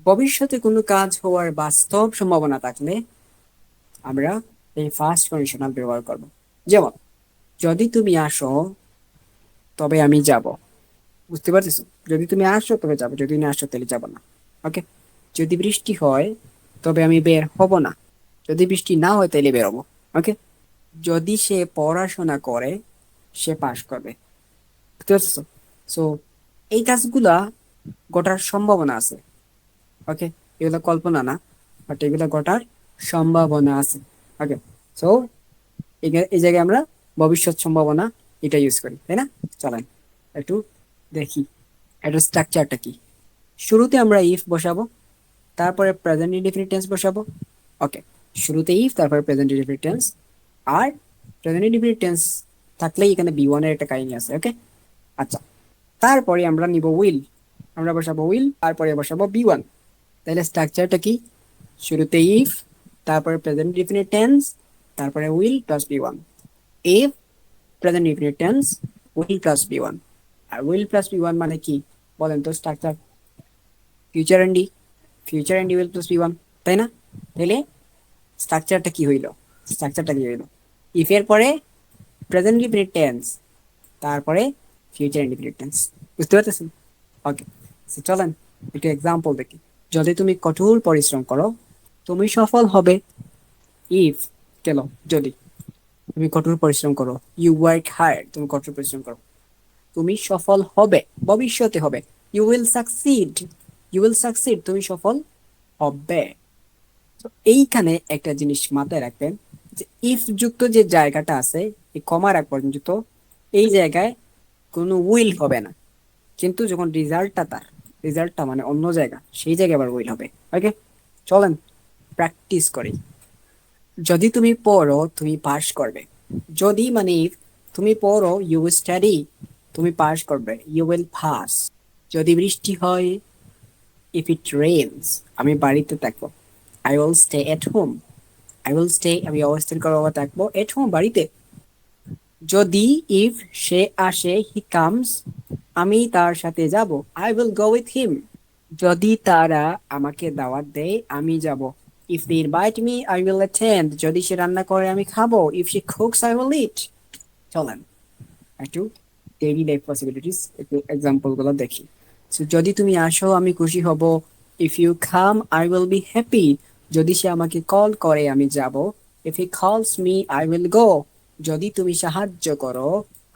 Speaker 1: ভবিষ্যতে কোনো কাজ হওয়ার বাস্তব সম্ভাবনা থাকলে আমরা এই ফার্স্ট কন্ডিশনাল ব্যবহার করব। যেমন যদি তুমি আসো তবে আমি যাব, বুঝতে পারতেছো? যদি তুমি আসো তবে যাবো, যদি না আসো তাহলে যাবো না। ওকে, যদি বৃষ্টি হয় তবে আমি বের হব না, যদি বৃষ্টি না হয় তাহলে বের হবো। ওকে, যদি সে পড়াশোনা করে সে পাশ করবে, বুঝতে পারছো? সো এই কাজগুলা ঘটার সম্ভাবনা আছে। ওকে, এগুলো কল্পনা না, বাট এগুলো ঘটার সম্ভাবনা আছে। ওকে, সো এই জায়গায় আমরা ভবিষ্যৎ সম্ভাবনা এটা ইউজ করি, তাই না? চলেন একটু দেখি এটার স্ট্রাকচারটা কি। শুরুতে আমরা ইফ বসাবো, তারপরে প্রেজেন্ট ইনডিফিনিট টেন্স বসাবো। ওকে, শুরুতে ইফ, তারপরে প্রেজেন্ট ইনডিফিনিট টেন্স। আর প্রেজেন্ট ইনডিফিনিট টেন্স থাকলেই এখানে বি ওয়ান এর একটা কাহিনী আছে। ওকে, আচ্ছা, তারপরে আমরা নিব উইল, আমরা বসাবো উইল, তারপরে বসাবো বি ওয়ান। তাহলে স্ট্রাকচারটা কি? শুরুতে ইফ, তারপরে প্রেজেন্ট ডিফিনিট টেন্স, তারপরে will plus V one. If present definite tense, will plus V one. আর উইল প্লাস বি ওয়ান মানে কি বলেন তো? স্ট্রাকচার ফিউচার এন্ডি, ফিউচার এন্ডি উইল প্লাস বি ওয়ান, তাই না? তাহলে স্ট্রাকচারটা কি হইল? স্ট্রাকচারটা কি হইল? ইফ এর পরে প্রেজেন্ট ডিফিনিট টেন্স, তারপরে ফিউচার ইনডিফিনিট টেন্স। বুঝতে পারতেছেন? ওকে, চলেন একটু এক্সাম্পল দেখি। যদি তুমি কঠোর পরিশ্রম করো তুমি সফল হবে। ইফ, কেন? যদি তুমি কঠোর পরিশ্রম করো, ইউ ওয়ার্ক হার্ড, তুমি কঠোর পরিশ্রম করো, তুমি সফল হবে, ভবিষ্যতে হবে। You will succeed, you will succeed, তুমি সফল হবে। তো এইখানে একটা জিনিস মাথায় রাখবেন যে ইফ যুক্ত যে জায়গাটা আছে, এই কমার আগ পর্যন্ত এই জায়গায় কোনো উইল হবে না, কিন্তু যখন রেজাল্টটা তার, রেজাল্টটা মানে অন্য জায়গা, সেই জায়গায় আবার উইল হবে। ওকে, চলেন প্র্যাকটিস করি। যদি তুমি পড়ো তুমি পাস করবে। যদি মানে if তুমি পড়ো, ইউ উইল স্টাডি, তুমি পাস করবে, ইউ উইল পাস। যদি বৃষ্টি হয়, ইফ ইট রেইনস, আমি বাড়িতে থাকবো, I will stay at home, I will stay, আমি অবস্থান করবো বা থাকবো এট হোম, বাড়িতে। যদি ইফ সে আসে, হি কামস, আমি তার সাথে যাব, I will go with him. যদি তারা আমাকে দাওয়াত দেয় আমি যাব, if they invite me I will attend, যদি সে রান্না করে আমি খাবো, if she cooks I will eat. চলেন একটু ডেইলি লাইফ পসিবিলিটিস একটু এক্সাম্পল গুলো দেখি। So, যদি তুমি আসো আমি খুশি হব, if you come I will be happy, যদি সে আমাকে কল করে আমি যাব, ইফ হি কলস মি আই উইল গো, যদি তুমি সাহায্য করো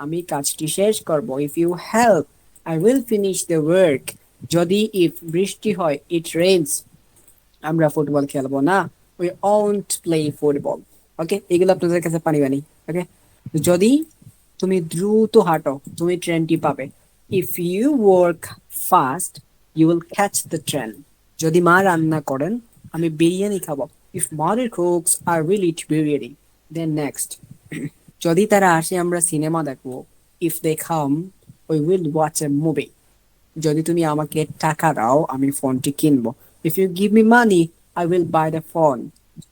Speaker 1: আমি কাজটি শেষ করব, if you help I will finish the work, যদি ইফ বৃষ্টি হয়, ইট রেইনস, আমরা ফুটবল খেলবো না, we won't play football. Okay, এগুলো আপনাদের কাছে পানি বানি। ওকে, যদি তুমি দ্রুত হাঁটো তুমি ট্রেনটি পাবে, if you work fast you will catch the train, যদি মা রান্না করেন আমি বিরিয়ানি খাবো, if mother cooks I will eat biryani. Then next, যদি তারা আসে আমরা সিনেমা দেখবো, if they come we will watch a movie, যদি তুমি আমাকে টাকা দাও আমি ফোনটি কিনবো, if you give me money I will buy the phone,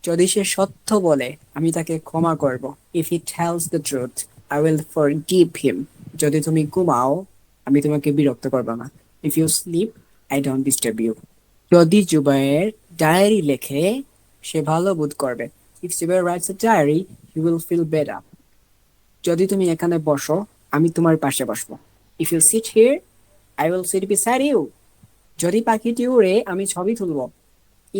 Speaker 1: যদি সে সত্য বলে আমি তাকে ক্ষমা করব, if he tells the truth I will forgive him, যদি তুমি ঘুমাও আমি তোমাকে বিরক্ত করব না, if you sleep I don't disturb you. যদি জুবাইর ডায়েরি লেখে সে ভালো বোধ করবে, if Zubair writes a diary he will feel better, যদি তুমি এখানে বসো আমি তোমার পাশে বসবো, if you sit here I will sit beside you, যদি পাখিটি উড়ে আমি ছবি তুলবো,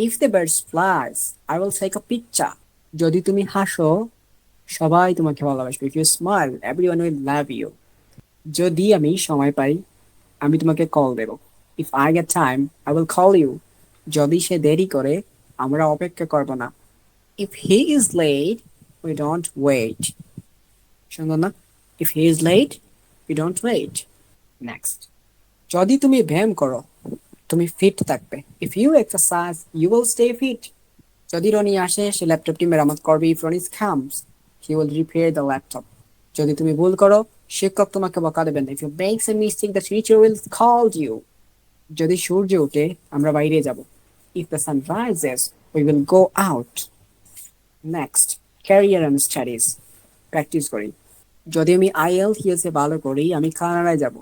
Speaker 1: if the birds flies I will take a picture, যদি তুমি হাসো সবাই তোমাকে ভালোবাসবে, if you smile everyone will love you, যদি আমি সময় পাই আমি তোমাকে কল দেব, if I get time I will call you, যদি সে দেরি করে আমরা অপেক্ষা করব না, if he is late we don't wait. সুন্দর না? If he is late we don't wait. Next, যদি তুমি ব্যায়াম করো তুমি ফিট থাকবে, if you exercise you will stay fit, যদি রনি আসে সে ল্যাপটপটি মেরামত করবে, if Rony comes he will repair the laptop, যদি তুমি ভুল করো শিক্ষক তোমাকে বকা দেবেন, if you makes a mistake the teacher will call you, যদি সূর্য ওঠে আমরা বাইরে যাব, if the sun rises we will go out. Next, career and studies practice করি। যদি আমি IELTS এ ভালো করি আমি কানাডায় যাব,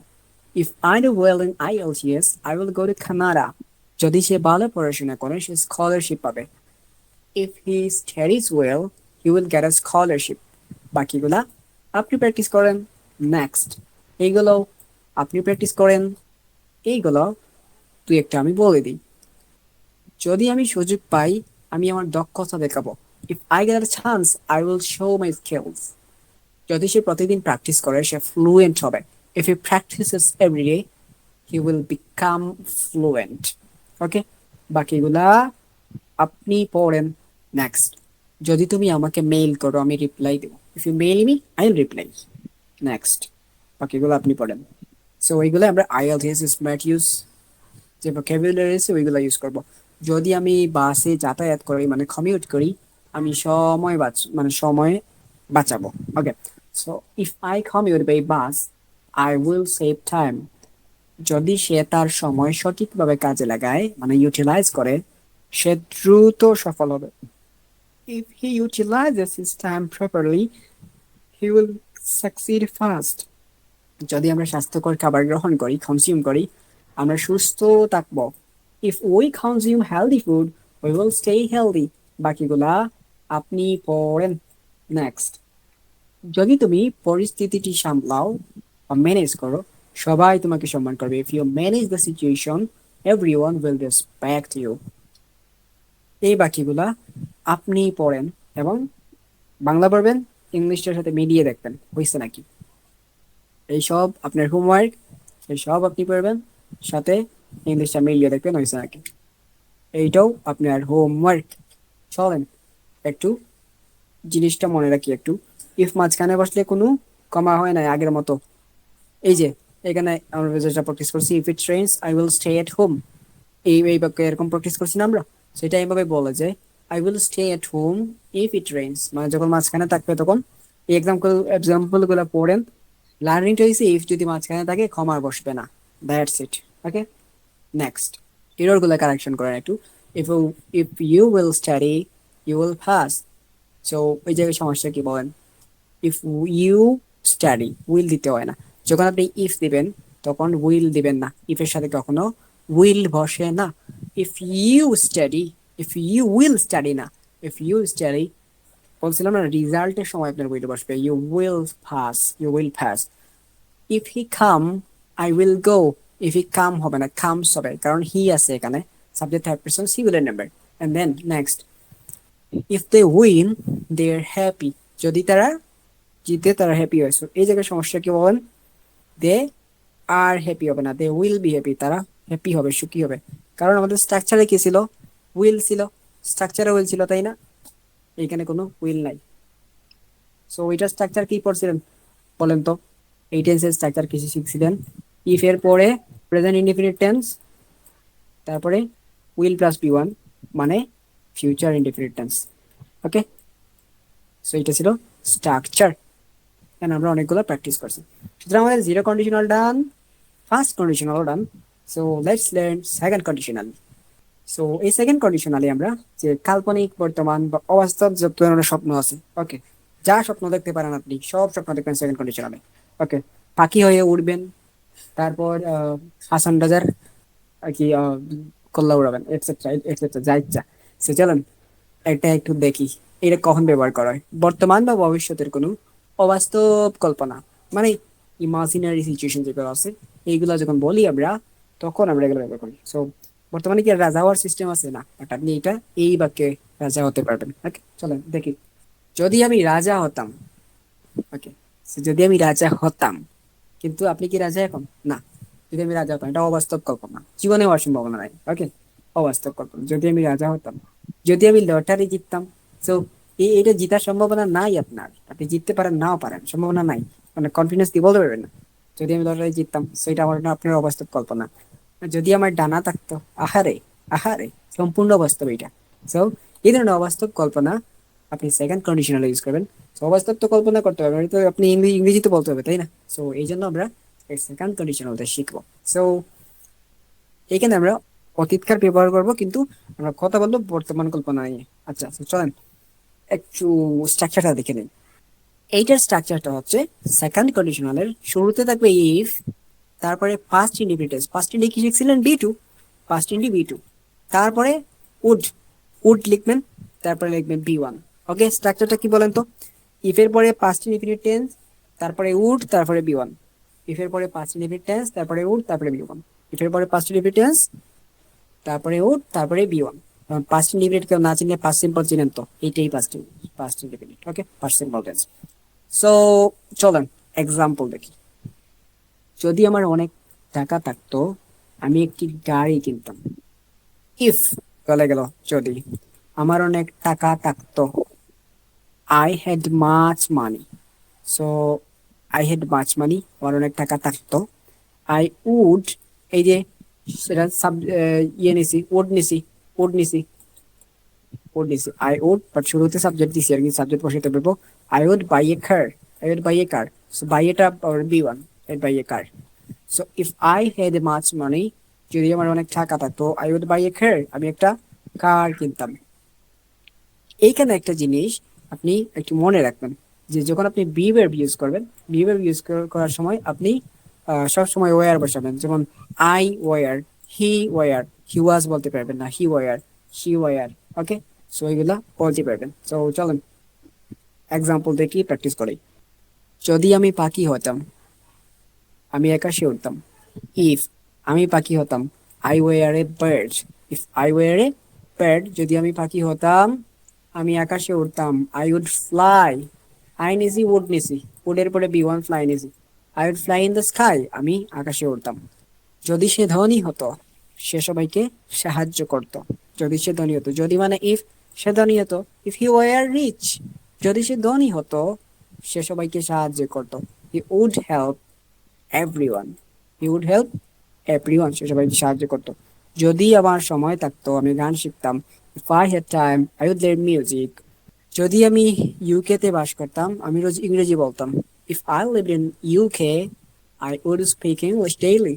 Speaker 1: if I do well in IELTS I will go to Canada, যদি সে ভালো পড়াশোনা করে সে স্কলারশিপ পাবে, if he studies well he will get a scholarship। বাকিগুলা আপনি প্র্যাকটিস করেন। নেক্সট, এইগুলো আপনি প্র্যাকটিস করেন, এইগুলো তুই একটা আমি বলে দিই। যদি আমি সুযোগ পাই আমি আমার দক্ষতা দেখাবো, if I get a chance I will show my skills, যদি সে প্রতিদিন প্র্যাকটিস করে সে ফ্লুয়েন্ট হবে, if he practises everyday he will become fluent. Okay, বাকিগুলা আপনি পড়েন। নেক্সট, যদি তুমি আমাকে মেইল করো আমি রিপ্লাই দেবো, if you mail me I will reply. Next, বাকিগুলো আপনি পড়েন। সো ওইগুলো আমরা IELTS স্মার্ট ইউজ যে ভোকাবুলারি আছে ওইগুলো ইউজ করব। যদি আমি বাসে যাতায়াত করি মানে কমিউট করি আমি সময় মানে সময় বাঁচাবো। Okay, so if I commute by bus I will save time, যদি সে তার সময় সঠিকভাবে কাজে লাগায় মানে ইউটিলাইজ করে, সে দ্রুত সফল হবে। If he utilizes his time properly, he will succeed fast. যদি আমরা স্বাস্থ্যকর খাবার গ্রহণ করি, কনজিউম করি, আমরা সুস্থ থাকবো। If we consume healthy food, we will stay healthy. বাকিগুলা আপনি পড়েন। নেক্সট, যদি তুমি পরিস্থিতিটি সামলাও বা ম্যানেজ করো, সবাই তোমাকে সম্মান করবে। If you manage the situation, everyone will respect you. এই বাকিগুলা আপনি পড়েন এবং বাংলা পড়বেন, ইংলিশটার সাথে মিলিয়ে দেখবেন হয়েছে নাকি। এই সব আপনার হোমওয়ার্ক, এই সব আপনি পড়বেন, সাথে ইংলিশটা মিলিয়ে দেখবেন হয়েছে নাকি। এইটাও আপনার হোমওয়ার্ক। চলেন একটু জিনিসটা মনে রাখি একটু। ইফ মাঝখানে বসলে কোনো কমা হয় না আগের মতো। এই যে এখানে আমরা যেটা প্র্যাকটিস করছি, if it rains I will stay at home, এই বাক্যে এরকম প্র্যাকটিস করছি না আমরা। সেটা এইভাবে বলে যে I will stay at home if it rains, মানে যখন মাঝখানে থাকবে তখন এই এক্সাম্পল গুলো পড়েন। লার্নিংটা হয়েছে ইফ যদি মাঝখানে থাকে ক্ষমার বসবে না, that's it. Okay, next, error গুলো কারেকশন করেন একটু। If if you will study you will pass. So এই জায়গায় সমস্যা কি বলেন? ইফ ইউ স্টাডি, উইল দিতে হয় না। যখন আপনি ইফ দিবেন তখন উইল দিবেন না, ইফের সাথে কখনো উইল বসে না। If you study, if you will study না, ইফ ইউ স্টাডি বলছিলাম না, রেজাল্টের সময় আপনার উইল বসবে। You will pass, you will pass. If he come I will go, if he come হবে না, কামস হবে, কারণ হি আছে এখানে, subject third person singular number. And then next, if they win they are happy, যদি তারা জিতে তারা হ্যাপি হয়েছে। এই জায়গায় সমস্যা কি বলেন? দে আর হ্যাপি হবে না, দে উইল বি হ্যাপি, তারা হ্যাপি হবে, সুখী হবে। কারণ আমাদের স্ট্রাকচারে কি ছিল? উইল ছিল, স্ট্রাকচারে উইল ছিল, তাই না? এইখানে কোনো উইল নাই। সো ওইটার স্ট্রাকচার কি পড়ছিলেন বলেন তো? এই টেন্সের স্ট্রাকচার কিছু শিখছিলেন। ইফ এর পরে প্রেজেন্ট ইনডিফিনিট টেন্স, তারপরে উইল প্লাস বি ওয়ান, মানে ফিউচার ইনডিফিনিট টেন্স। ওকে, সো এটা ছিল স্ট্রাকচার। এন্ড আমরা অনেকগুলো প্র্যাকটিস করছি। সুতরাং আমাদের zero conditional done, first conditional done. So let's learn second conditional. So এই সেকেন্ড কন্ডিশনালে আমরা যে কাল্পনিক, বর্তমান বা অবাস্তব যত ধরনের স্বপ্ন আছে, ওকে, যা স্বপ্ন দেখতে পারেন আপনি সব স্বপ্ন দেখবেন সেকেন্ড কন্ডিশনালে। ওকে, পাখি হয়ে উড়বেন, তারপর হাসান রাজার আর কি কল্লা উড়াবেন, এটসেট্রা এটসেট্রা, যা ইচ্ছা। সে চলেন এটা একটু দেখি এটা কখন ব্যবহার করা হয়। বর্তমান বা ভবিষ্যতের কোনো অবাস্তব কল্পনা, মানে ইমাজিনারি সিচুয়েশন যেগুলো আছে, এইগুলা যখন বলি আমরা, তখন আমরা এগুলো ব্যবহার করি। সো বর্তমানে কি রাজা হওয়ার সিস্টেম আছে না, বাট আপনি এটা এই বাক্যে রাজা হতে পারবেন। ওকে, চলেন দেখি। যদি আমি রাজা হতাম, ওকে, যদি আমি রাজা হতাম, কিন্তু আপনি কি রাজা এখন? না। যদি আমি রাজা হতাম, এটা অবাস্তব কল্পনা, জীবনে হওয়ার সম্ভাবনা নাই। ওকে, অবাস্তব কল্পনা। যদি আমি রাজা হতাম, যদি আমি লটারি জিততাম, তো এটা জিতার সম্ভাবনা নাই আপনার, আপনি জিততে পারেন নাও পারেন, সম্ভাবনা নাই, মানে কনফিডেন্স দিয়ে বলতে পারবেন না। যদি আমি লটারি জিততাম, সেটা আমার আপনার অবাস্তব কল্পনা। যদি আমার ডানা থাকতো, আহারে আহারে, সম্পূর্ণ অবাস্তব এটা। সো এই ধরনের অবাস্তব কল্পনা আপনি সেকেন্ড কন্ডিশনাল ইউজ করবেন। অবাস্তব তো কল্পনা করতে হবে, তো আপনি ইংরেজিতে বলতে হবে, তাই না? সো এই জন্য আমরা এই সেকেন্ড কন্ডিশনালটা শিখবো। সো এখানে আমরা অতীতকাল ব্যবহার করব, কিন্তু আমরা কথা বলবো বর্তমান কল্পনা নিয়ে। আচ্ছা আচ্ছা, চলেন একটু স্ট্রাকচারটা দেখে নিন। এইটার স্ট্রাকচারটা হচ্ছে সেকেন্ড কন্ডিশনালের শুরুতে থাকবে ইফ, তারপরে ফার্স্ট ইন্ডিপেন্ডেন্স, ফার্স্ট ইন্ডি কি শিখছিলেন? বি টু, ফার্স্ট ইন্ডি বি টু, তারপরে উড, উড লিখবেন, তারপরে লিখবেন বি ওয়ান। ওকে, স্ট্রাকচারটা কি বলেন তো? ইফ এর পরে পাস্ট ইনডিফিনিট টেন্স, তারপরে উড, তারপরে বি ওয়ান। ইফ এর পরে পাস্ট ইনডিফিনিট টেন্স, তারপরে উড, তারপরে বি ওয়ান। ইফ এর পরে পাস্ট ইনডিফিনিট টেন্স, তারপরে উড, তারপরে বি ওয়ান। পাস্ট ইনডিফিনিট কেউ না চিনলে পাস্ট সিম্পল চিনেন তো, এইটাই পাস্ট পাস্ট ইনডিফিনিট। ওকে, পাস্ট সিম্পল টেন্স। সো চলেন এক্সাম্পল দেখি। যদি আমার অনেক টাকা থাকতো, আমি একটি গাড়ি কিনতাম। ইফ চলে গেল, যদি আমার অনেক টাকা থাকতো, I had much money. So I had much মানি, আমার অনেক টাকা থাকতো। আই উড, এই যে সেটা ইয়ে নিছি, উড নিছি, উড নিছি, উড নিছি, আই উড, বাট শুরুতে সাবজেক্ট দিছি আর কি, সাবজেক্ট বসাইতে পারবো। I would buy a car, I would buy a car. So buy এটা V one, buy a car. So if I had much money, যদি আমার অনেক টাকা থাকতো, I would buy a car, আমি একটা কার কিনতাম। এইখানে একটা জিনিস আপনি একটু মনে রাখবেন, যে যখন আপনি বি ভার্ব ইউজ করবেন, বি ভার্ব ইউজ করার সময় আপনি সব সময় ওয়ার বসাবেন। যেমন I were, he were, he was বলতে পারবেন না, he were, she were. Okay, so এগুলা বলতে পারবেন। সো চলেন এক্সাম্পল দেখি প্র্যাকটিস করি। যদি আমি পাখি হতাম, আমি আকাশে উঠতাম। ইফ আমি পাখি হতাম, I were a bird. If I were a bird, যদি আমি পাখি হতাম, আমি আকাশে উড়তাম। আই উড ফ্লাই, আই নিছি উড নিছি, উডের পরে বি ওয়ান ফ্লাই নিছি। I would fly in the sky, আমি আকাশে উড়তাম। যদি সে ধনী হতো, সে সবাইকে সাহায্য করত। যদি সে ধনী হতো, যদি মানে ইফ সে ধনী হতো, ইফ হি ওয়ার রিচ, যদি সে ধনী হতো, সে সবাইকে সাহায্য করত। He would help everyone, he would help everyone, সে সবাইকে সাহায্য করতো। যদি আমার সময় থাকতো, আমি গান শিখতাম। If I had time, I would learn music. যদি আমি ইউকে তে বাস করতাম, আমি রোজ ইংরেজি বলতাম। If I lived in UK, I would speak English daily.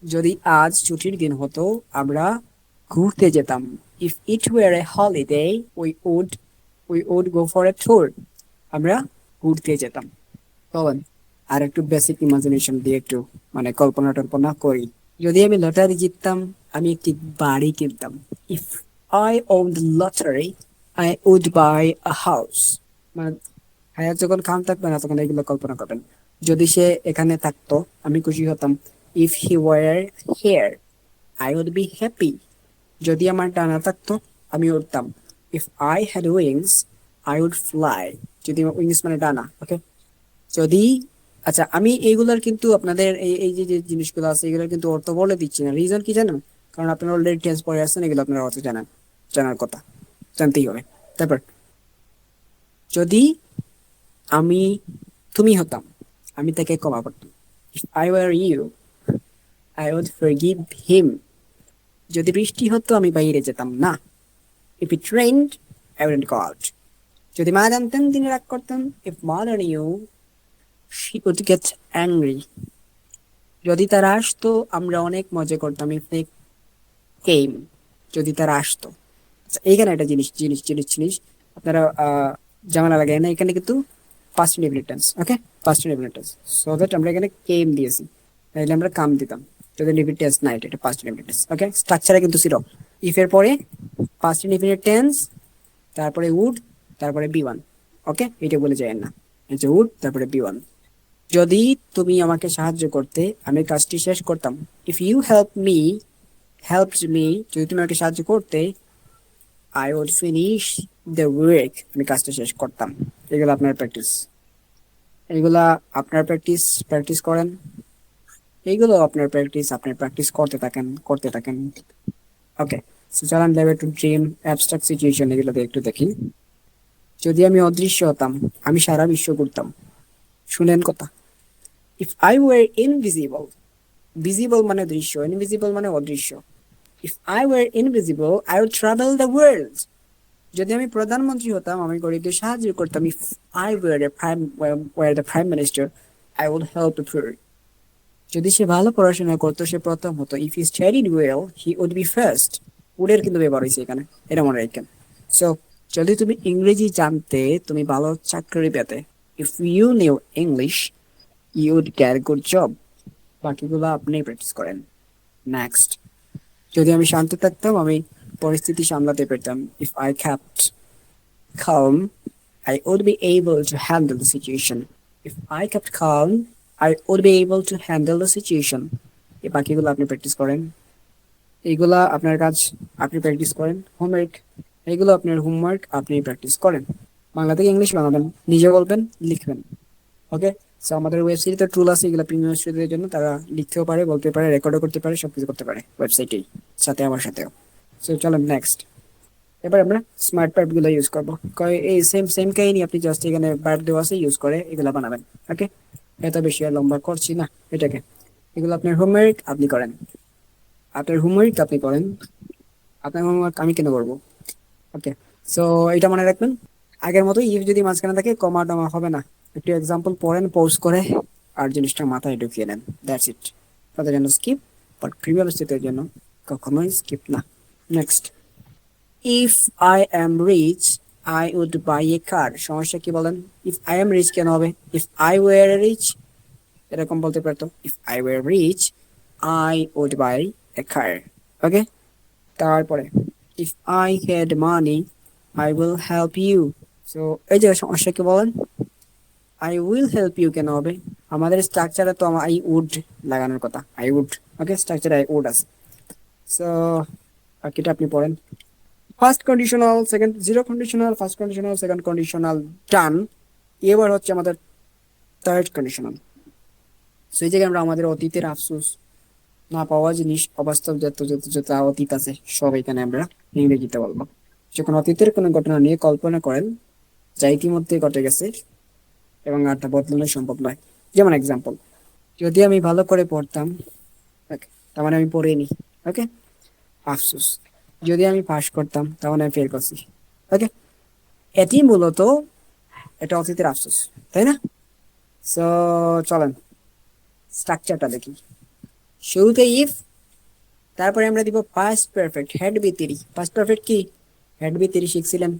Speaker 1: যদি আজ ছুটির দিন হতো, আমরা ঘুরতে যেতাম। If it were a holiday, we would go for a tour, আমরা ঘুরতে যেতাম। চলেন আর একটু বেসিক ইমাজিনেশন দিয়ে একটু মানে কল্পনা টল্পনা করি। যদি আমি লটারি জিততাম, আমি একটি বাড়ি কিনতাম। If I won the lottery, I would buy a house. মানে হায়ার যখন খান থাকবে না, তখন এগুলো কল্পনা করবেন। যদি সে এখানে থাকতো, আমি খুশি হতাম। If he were here, I would be happy. যদি আমার ডানা থাকতো, আমি উড়তাম। If I had wings, I would fly. যদি উইংস মানে ডানা, ওকে। যদি আচ্ছা, আমি এইগুলার কিন্তু আপনাদের এই এই যে যে জিনিসগুলো আছে, এগুলোর কিন্তু অর্থ বলে দিচ্ছি না। রিজন কি জানেন? কারণ আপনারা অলরেডি টেন্স পড়ে আসছেন, এগুলো আপনার অর্থ জানান, জানার কথা, জানতেই হবে। তারপর যদি আমি তুমি হতাম, আমি তাকে ক্ষমা করতাম। If I were you, I would forgive him. যদি বৃষ্টি হতো, আমি বাইরে যেতাম না। If it rained, I wouldn't go out. যদি মা জানতেন, তিনি রাগ করতেন। If mother knew, she would get angry. যদি তারা আসতো, আমরা অনেক মজা করতাম। ইফ দে কেম, যদি তারা আসতো। আচ্ছা, এইখানে একটা জিনিস জিনিস জিনিস জিনিস আপনারা ঝামেলা লাগে না, এখানে কিন্তু past indefinite tense. Okay, past indefinite tense. So that আমরা এখানে কেম দিয়েছি, তাহলে আমরা কাম দিতাম। যদি ইনডেফিনিট টেন্স না, এটা পাস্ট ইনডেফিনিট টেন্স। ওকে, স্ট্রাকচারে কিন্তু ছিল ইফ এর পরে পাস্ট ইনডেফিনিট টেন্স, তারপরে উড, তারপরে বি ওয়ান। ওকে, এটা বলে যায় না, এই যে উড তারপরে বি ওয়ান। যদি তুমি আমাকে সাহায্য করতে, আমি কাজটি শেষ করতাম। ইফ ইউ হেল্পড মি, যদি তুমি আমাকে সাহায্য করতে, I would finish the work, আমি কাজটা শেষ করতাম। এগুলো আপনার প্র্যাকটিস, এগুলা আপনার প্র্যাকটিস প্র্যাকটিস করেন। এইগুলো আপনার প্র্যাকটিস, আপনি প্র্যাকটিস করতে থাকেন, করতে থাকেন। ওকে, সো চলেন leave to dream abstract situation, এগুলো একটু দেখি। যদি আমি অদৃশ্য হতাম, আমি সারা বিশ্ব ঘুরতাম। শুনেন কথা। If I were invisible, visible মানে দৃশ্য, ইনভিজিবল মানে অদৃশ্য। If I were invisible, I would travel the world. যদি আমি প্রধানমন্ত্রী হতাম, আমি গরিবদের সাহায্য করতাম। If I were the prime minister, I would help the poor. যদি সে ভালো পড়াশোনা করতো, সে প্রথম হতো। If he studied well, he would be first. উডের কিন্তু ব্যবহার হয়েছে এখানে, এটা মনে রাখেন। সো যদি তুমি ইংরেজি জানতে, তুমি ভালো চাকরি পেতে। If you knew English, you would get good job. বাকিগুলো আপনি প্র্যাকটিস করেন। নেক্সট, যদি আমি শান্ত থাকতাম, আমি পরিস্থিতি সামলাতে পারতাম। If I kept calm, I would be able to handle the situation. If I kept calm, I would be able to handle the situation. এই বাকিগুলো আপনি প্র্যাকটিস করেন। এইগুলা আপনার কাজ, আপনি প্র্যাকটিস করেন। হোমওয়ার্ক, এইগুলো আপনার হোমওয়ার্ক, আপনি প্র্যাকটিস করেন। বাংলা থেকে ইংলিশ বানাবেন, নিজে বলবেন, লিখবেন। ওকে, সো আমাদের ওয়েবসাইটে টুল আছে, এগুলো প্রিমিয়াম স্টুডেন্টদের জন্য। তারা লিখতেও পারে, বলতে পারে, রেকর্ডও করতে পারে, সবকিছু করতে পারে ওয়েবসাইটেই, সাথে আমার সাথেও। সো চলেন নেক্সট, এবার আমরা স্মার্ট ভার্ব গুলো ইউজ করবো। এই সেম সেম কাহিনী, আপনি জাস্ট এখানে ভার্ব দেওয়া আছে, ইউজ করে এগুলা বানাবেন। ওকে, এত বেশি আর লম্বা করছি না এটাকে। এগুলো আপনার হোমওয়ার্ক, আপনি করেন। আপনার হোমওয়ার্ক আপনি করেন, আপনার হোমওয়ার্ক আমি কেন করবো? ওকে, সো এটা মনে রাখবেন। আগের মতো ইফ যদি মাঝখানে থাকে, কমা টমা হবে না। একটু এক্সাম্পল পড়েন পজ করে, আর জিনিসটা মাথায় ঢুকিয়ে নেন, দ্যাটস ইট। তাদের জন্য স্কিপ, বাট প্রিভিয়াস স্টেটের জন্য কখনোই স্কিপ না। Next, if I am rich I would buy a car. সমস্যা কি বলেন? ইফ আই এম রিচ কেন হবে? ইফ আই ওয়ার রিচ এরকম বলতে পারতো, if I were rich I would buy a car. Okay, তারপরে if I had money I will help you. So এই যে সমস্যা কি বলেন? আই উইল হেল্প ইউ কেন হবে? আমাদের স্ট্রাকচারে তো আমার আই উড লাগানোর কথা, আই উড। ওকে, স্ট্রাকচারে আই উড আছে। সো বাকিটা আপনি পড়েন। First conditional, second zero conditional, first conditional, second conditional done. এবার হচ্ছে আমাদের থার্ড কন্ডিশনাল। সো এই জায়গায় আমরা আমাদের অতীতের আফসোস, না পাওয়া জিনিস, অবাস্তব যত যত যত অতীত আছে সব এখানে আমরা ইংরেজিতে বলবো। যখন অতীতের কোনো ঘটনা নিয়ে কল্পনা করেন যা ইতিমধ্যে ঘটে গেছে এবং আর তা বদলানো সম্ভব নয়। যেমন এক্সাম্পল, যদি আমি ভালো করে পড়তাম, ওকে, তার মানে আমি পড়িনি, ওকে, আফসোস। যদি আমি পাস করতাম তার মানে আমি ফেল করছি, ওকে। এটি মূলত এটা অতীতের আফসোস, তাই না? সো চলেন স্ট্রাকচারটা দেখি। শুরুতে ইফ, তারপরে আমরা দিব past perfect, had V three. Past perfect কি? হেড বি থ্রি শিখছিলেন।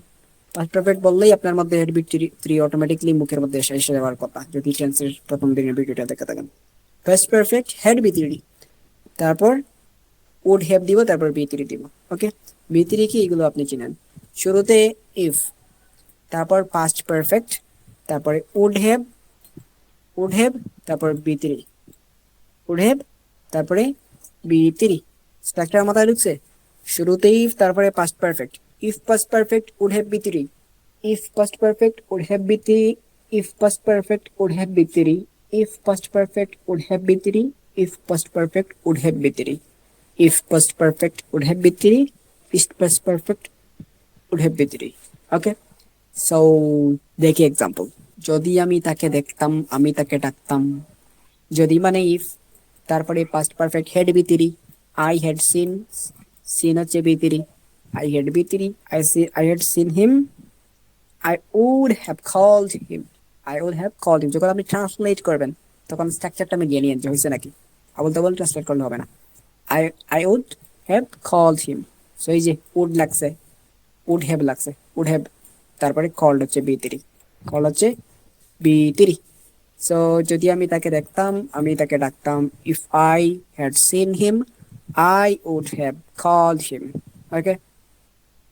Speaker 1: পাস্ট পারফেক্ট বললেই আপনার মধ্যে হেড বি থ্রি অটোমেটিকলি মুখের মধ্যে এসে যাওয়ার কথা, যদি টেন্সের প্রথম দিনের ভিডিওটা দেখে থাকেন। Past perfect had V three, তারপর উড হ্যাভ দিব, তারপর বি থ্রি দিব। ওকে, বি থ্রি কি এগুলো আপনি চিনেন। শুরুতে ইফ, তারপর পাস্ট পারফেক্ট, তারপরে উড হ্যাভ, তারপর বি থ্রি, উড হ্যাভ, তারপরে বি থ্রি। স্ট্রাকচার মাথায় ঢুকছে? শুরুতে ইফ, তারপরে past perfect. If past perfect would have V three, if past perfect would have V three, if past perfect would have V three, if past perfect would have V three, if past perfect would have V three, if past perfect would have been three, if past perfect would have been three. Okay, so দেখি example. যদি আমি তাকে দেখতাম, আমি তাকে ডাকতাম। যদি মানে ইফ, তারপরে past perfect had V three, I had seen, seen হচ্ছে V three, I had V three, I had seen him, I would have called him, I would have called him. যখন আপনি ট্রান্সলেট করবেন তখন স্ট্রাকচারটা মিলিয়ে নিয়ে যে হয়েছে নাকি, আবল তাবল ট্রান্সলেট করলে হবে না। I I would have called him. So এই যে would লাগছে, would have লাগছে, would have, তারপরে called হচ্ছে বি থ্রি, call হচ্ছে বি থ্রি। সো যদি আমি তাকে দেখতাম, আমি তাকে ডাকতাম। If I had seen him, I would have called him. ওকে,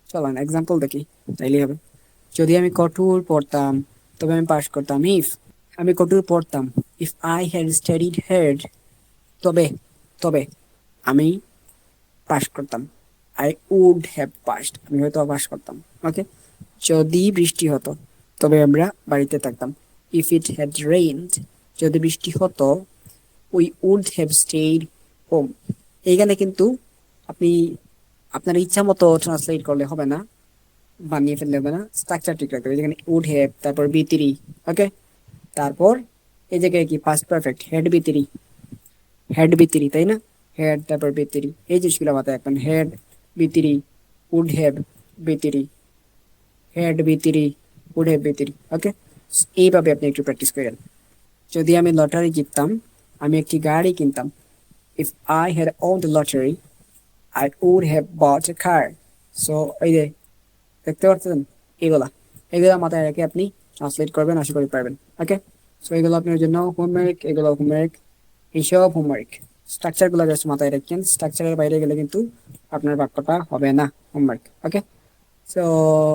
Speaker 1: চলো না এক্সাম্পল দেখি, তাইলেই হবে। যদি আমি কঠোর পড়তাম তবে আমি পাস করতাম। ইফ আমি কঠোর পড়তাম, if I had studied hard, তবে তবে আমি পাস করতাম। আই উড হ্যাভ পাসড, আমি হয়তো পাস করতাম। ওকে, যদি বৃষ্টি হতো তবে আমরা বাড়িতে থাকতাম। ইফ ইট হ্যাড রেইনড, যদি বৃষ্টি হতো, we would have stayed home. এইখানে কিন্তু আপনি আপনার ইচ্ছা মতো ট্রান্সলেট করলে হবে না, বানিয়ে ফেললে হবে না, স্ট্রাকচার ঠিক রাখতে হবে। যেখানে উড হ্যাভ, তারপর বি থ্রি, ওকে, তারপর এই জায়গায় কি past perfect had V three, had V three, তাই না? হেড, তারপর বি থ্রি, এই জিনিসগুলো মাথায় রাখবেন। Had V three, would have V three, had V three, would have V three. Okay, এইভাবে আপনি একটু প্র্যাকটিস করেন। যদি আমি লটারি জিততাম, আমি একটি গাড়ি কিনতাম। If I had won the lottery I would have bought a car. So এই যে দেখতে পাচ্ছেন, এগুলা এগুলা মাথায় রেখে আপনি ট্রান্সলেট করবেন, আশা করি পারবেন। ওকে, সো এগুলো আপনার জন্য হোমওয়ার্ক, এগুলো হোমওয়ার্ক, এইসব হোমওয়ার্ক। স্ট্রাকচার গুলো জাস্ট মাথায় রাখেন, স্ট্রাকচারের বাইরে গেলে কিন্তু আপনার বাক্যটা হবে না। হোমওয়ার্ক, ওকে। সো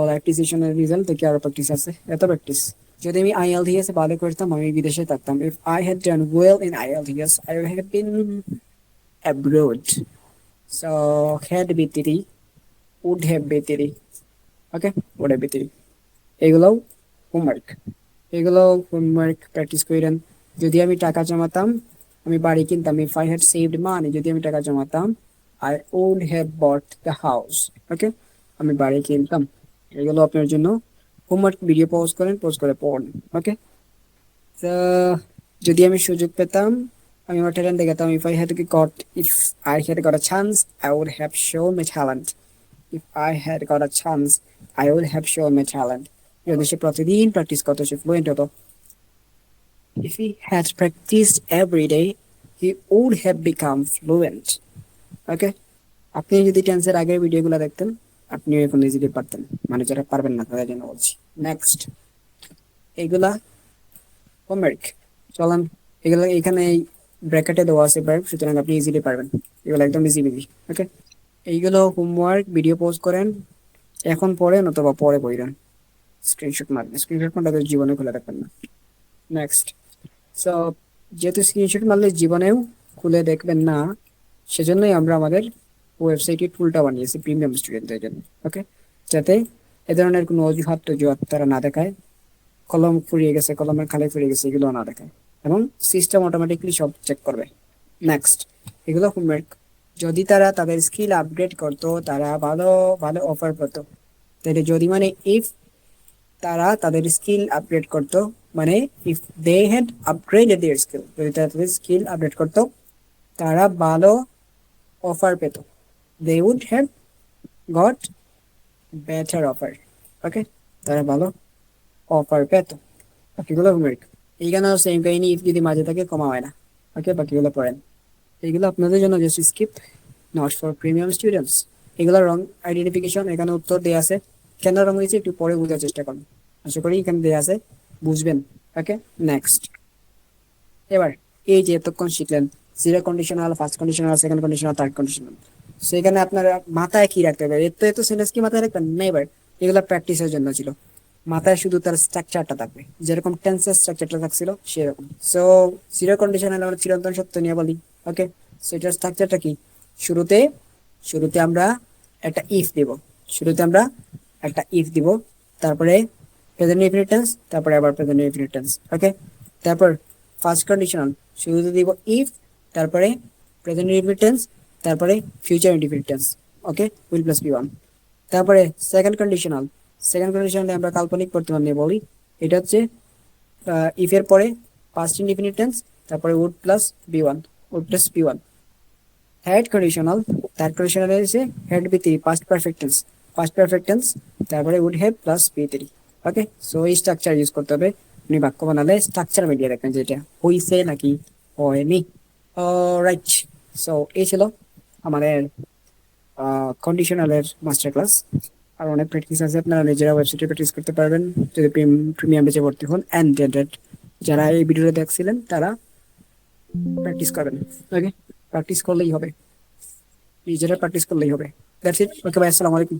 Speaker 1: প্র্যাকটিস সেশনের রেজাল্ট থেকে আরো প্র্যাকটিস আছে, এত প্র্যাকটিস। যদি আমি IELTS এ ভালো করতাম আমি বিদেশে থাকতাম। If I had done well in IELTS I would have been abroad. So had V three, would have V three, okay, would have V three. এগুলোও হোমওয়ার্ক, এগুলো হোমওয়ার্ক প্র্যাকটিস করেন। যদি আমি টাকা জমাতাম আমি বাড়ি কিনতাম। If I had saved money, যদি আমি টাকা জমাতাম I would have bought the house. Okay, আমি বাড়ি কিনতাম। এগুলো আপনার জন্য হোমওয়ার্ক। ভিডিও পজ করেন, পজ করে পড়েন। ওকে, তো যদি আমি সুযোগ পেতাম আমি আমার ট্যালেন্ট দেখাতাম। If I had got, if I had got a chance I would have shown my talent. If I had got a chance I would have shown my talent. যদি সে প্রতিদিন প্র্যাকটিস করতো সে ফ্লুয়েন্ট হতো। If he had practiced every day, he would have become fluent. ওকে, আপনি যদি টেন্সের আগের ভিডিওগুলো দেখতেন আপনি এখন ইজিলি পারতেন, মানে যারা পারবেন না তাদের জন্য বলছি। নেক্সট, এগুলা হোমওয়ার্ক। চলেন, এগুলো এখানে এই ব্র্যাকেটে দেওয়া আছে ভার্ব, সুতরাং আপনি ইজিলি পারবেন, এগুলো একদম ইজি বিজি। ওকে, এইগুলো হোমওয়ার্ক, ভিডিও পোস্ট করেন, এখন পড়েন অথবা পরে পড়েন, স্ক্রিনশট মারবেন, স্ক্রিনশট মারলে জীবনে খুলে রাখবেন না। নেক্সট, সো যেহেতু স্ক্রিনশট মারলে জীবনেও খুলে দেখবেন না, সেজন্যই আমরা আমাদের ওয়েবসাইটে টুলটা বানিয়েছি প্রিমিয়াম স্টুডেন্টদের জন্য। ওকে, যাতে এ ধরনের কোনো অজুহাত টজুহাত তারা না দেখায়, কলম ফুরিয়ে গেছে, কলমের খালে ফুরিয়ে গেছে, এগুলো না দেখায়, এবং সিস্টেম অটোমেটিকলি সব চেক করবে। নেক্সট, এগুলো হোমওয়ার্ক। যদি তারা তাদের স্কিল আপগ্রেড করতো, তারা ভালো ভালো অফার পেতো। তাহলে যদি মানে ইফ তারা তাদের স্কিল আপগ্রেড করতো, মানে if they had upgraded their skill, যদি তারা তাদের স্কিল আপগ্রেড করতো, তারা ভালো অফার পেত। They would have got better offer. Okay, তারা ভালো অফার পেত। বাকিগুলো হোমওয়ার্ক। এইখানেও সেম কাহিনী, ইফ যদি মাঝে থাকে কমা হয় না। ওকে, বাকিগুলো পড়েন। এইগুলো আপনাদের জন্য just skip, not for premium students. এগুলো রং আইডেন্টিফিকেশন, এখানে উত্তর দেওয়া আছে। কেন রং হয়েছে একটু পরে বোঝার চেষ্টা করুন, আশা করি এখানে দেওয়া আছে, বুঝবেন। ওকে, নেক্সট। এবার এই যে এতক্ষণ শিখলেন zero conditional, first conditional, second conditional, third conditional, সেখানে আপনার মাথায় কি রাখতে হবে? এত এত সেন্টেন্স কি মাথায় রাখবেন না? এবার এগুলো প্র্যাকটিসের জন্য ছিল। মাথায় শুধু তার স্ট্রাকচারটা থাকবে, যেরকম টেন্সের স্ট্রাকচারটা থাকছিল সেরকম। সো জিরো কন্ডিশনাল আমরা চিরন্তন সত্য নিয়ে বলি। ওকে, সো এটার স্ট্রাকচারটা কি? শুরুতে শুরুতে আমরা একটা ইফ দিব, শুরুতে আমরা একটা ইফ দিব, তারপরে প্রেজেন্ট ইনফিনিট টেন্স, তারপরে আবার প্রেজেন্ট ইনফিনিট টেন্স। ওকে, তারপর ফার্স্ট কন্ডিশনাল শুরুতে দিব ইফ, তারপরে প্রেজেন্ট ইনফিনিট টেন্স, তারপরে future indefinite tense. Okay, will plus V one. তারপরে সেকেন্ড কন্ডিশনাল, সেকেন্ড কন্ডিশনালে আমরা কাল্পনিক বর্তমান নিয়ে বলি। এটা হচ্ছে ইফ এর পরে পাস্ট ইনডিফিনিট টেন্স, তারপরে would plus V one, would plus V one. Third conditional, third কন্ডিশনালে এসে had V three, past perfect tense, past perfect tense, তারপরে would have plus V three. Okay, so এই structure use করতে হবে। আপনি বাক্য বানালে স্ট্রাকচার মিলিয়ে রাখবেন, যেটা হইছে নাকি হয়নি। রাইট, সো এই ছিল আমাদের কন্ডিশনালের মাস্টার ক্লাস। আর অনেক প্র্যাকটিস আছে, আপনারা নিজেরা ওয়েবসাইটে প্র্যাকটিস করতে পারবেন যদি প্রিমিয়াম বেচে ভর্তি হন। অ্যান্ড যারা এই ভিডিওটা দেখছিলেন তারা প্র্যাকটিস করবেন। ওকে, প্র্যাকটিস করলেই হবে, নিজেরা প্র্যাকটিস করলেই হবে। That's it. ওকে ভাই, আসসালামু আলাইকুম।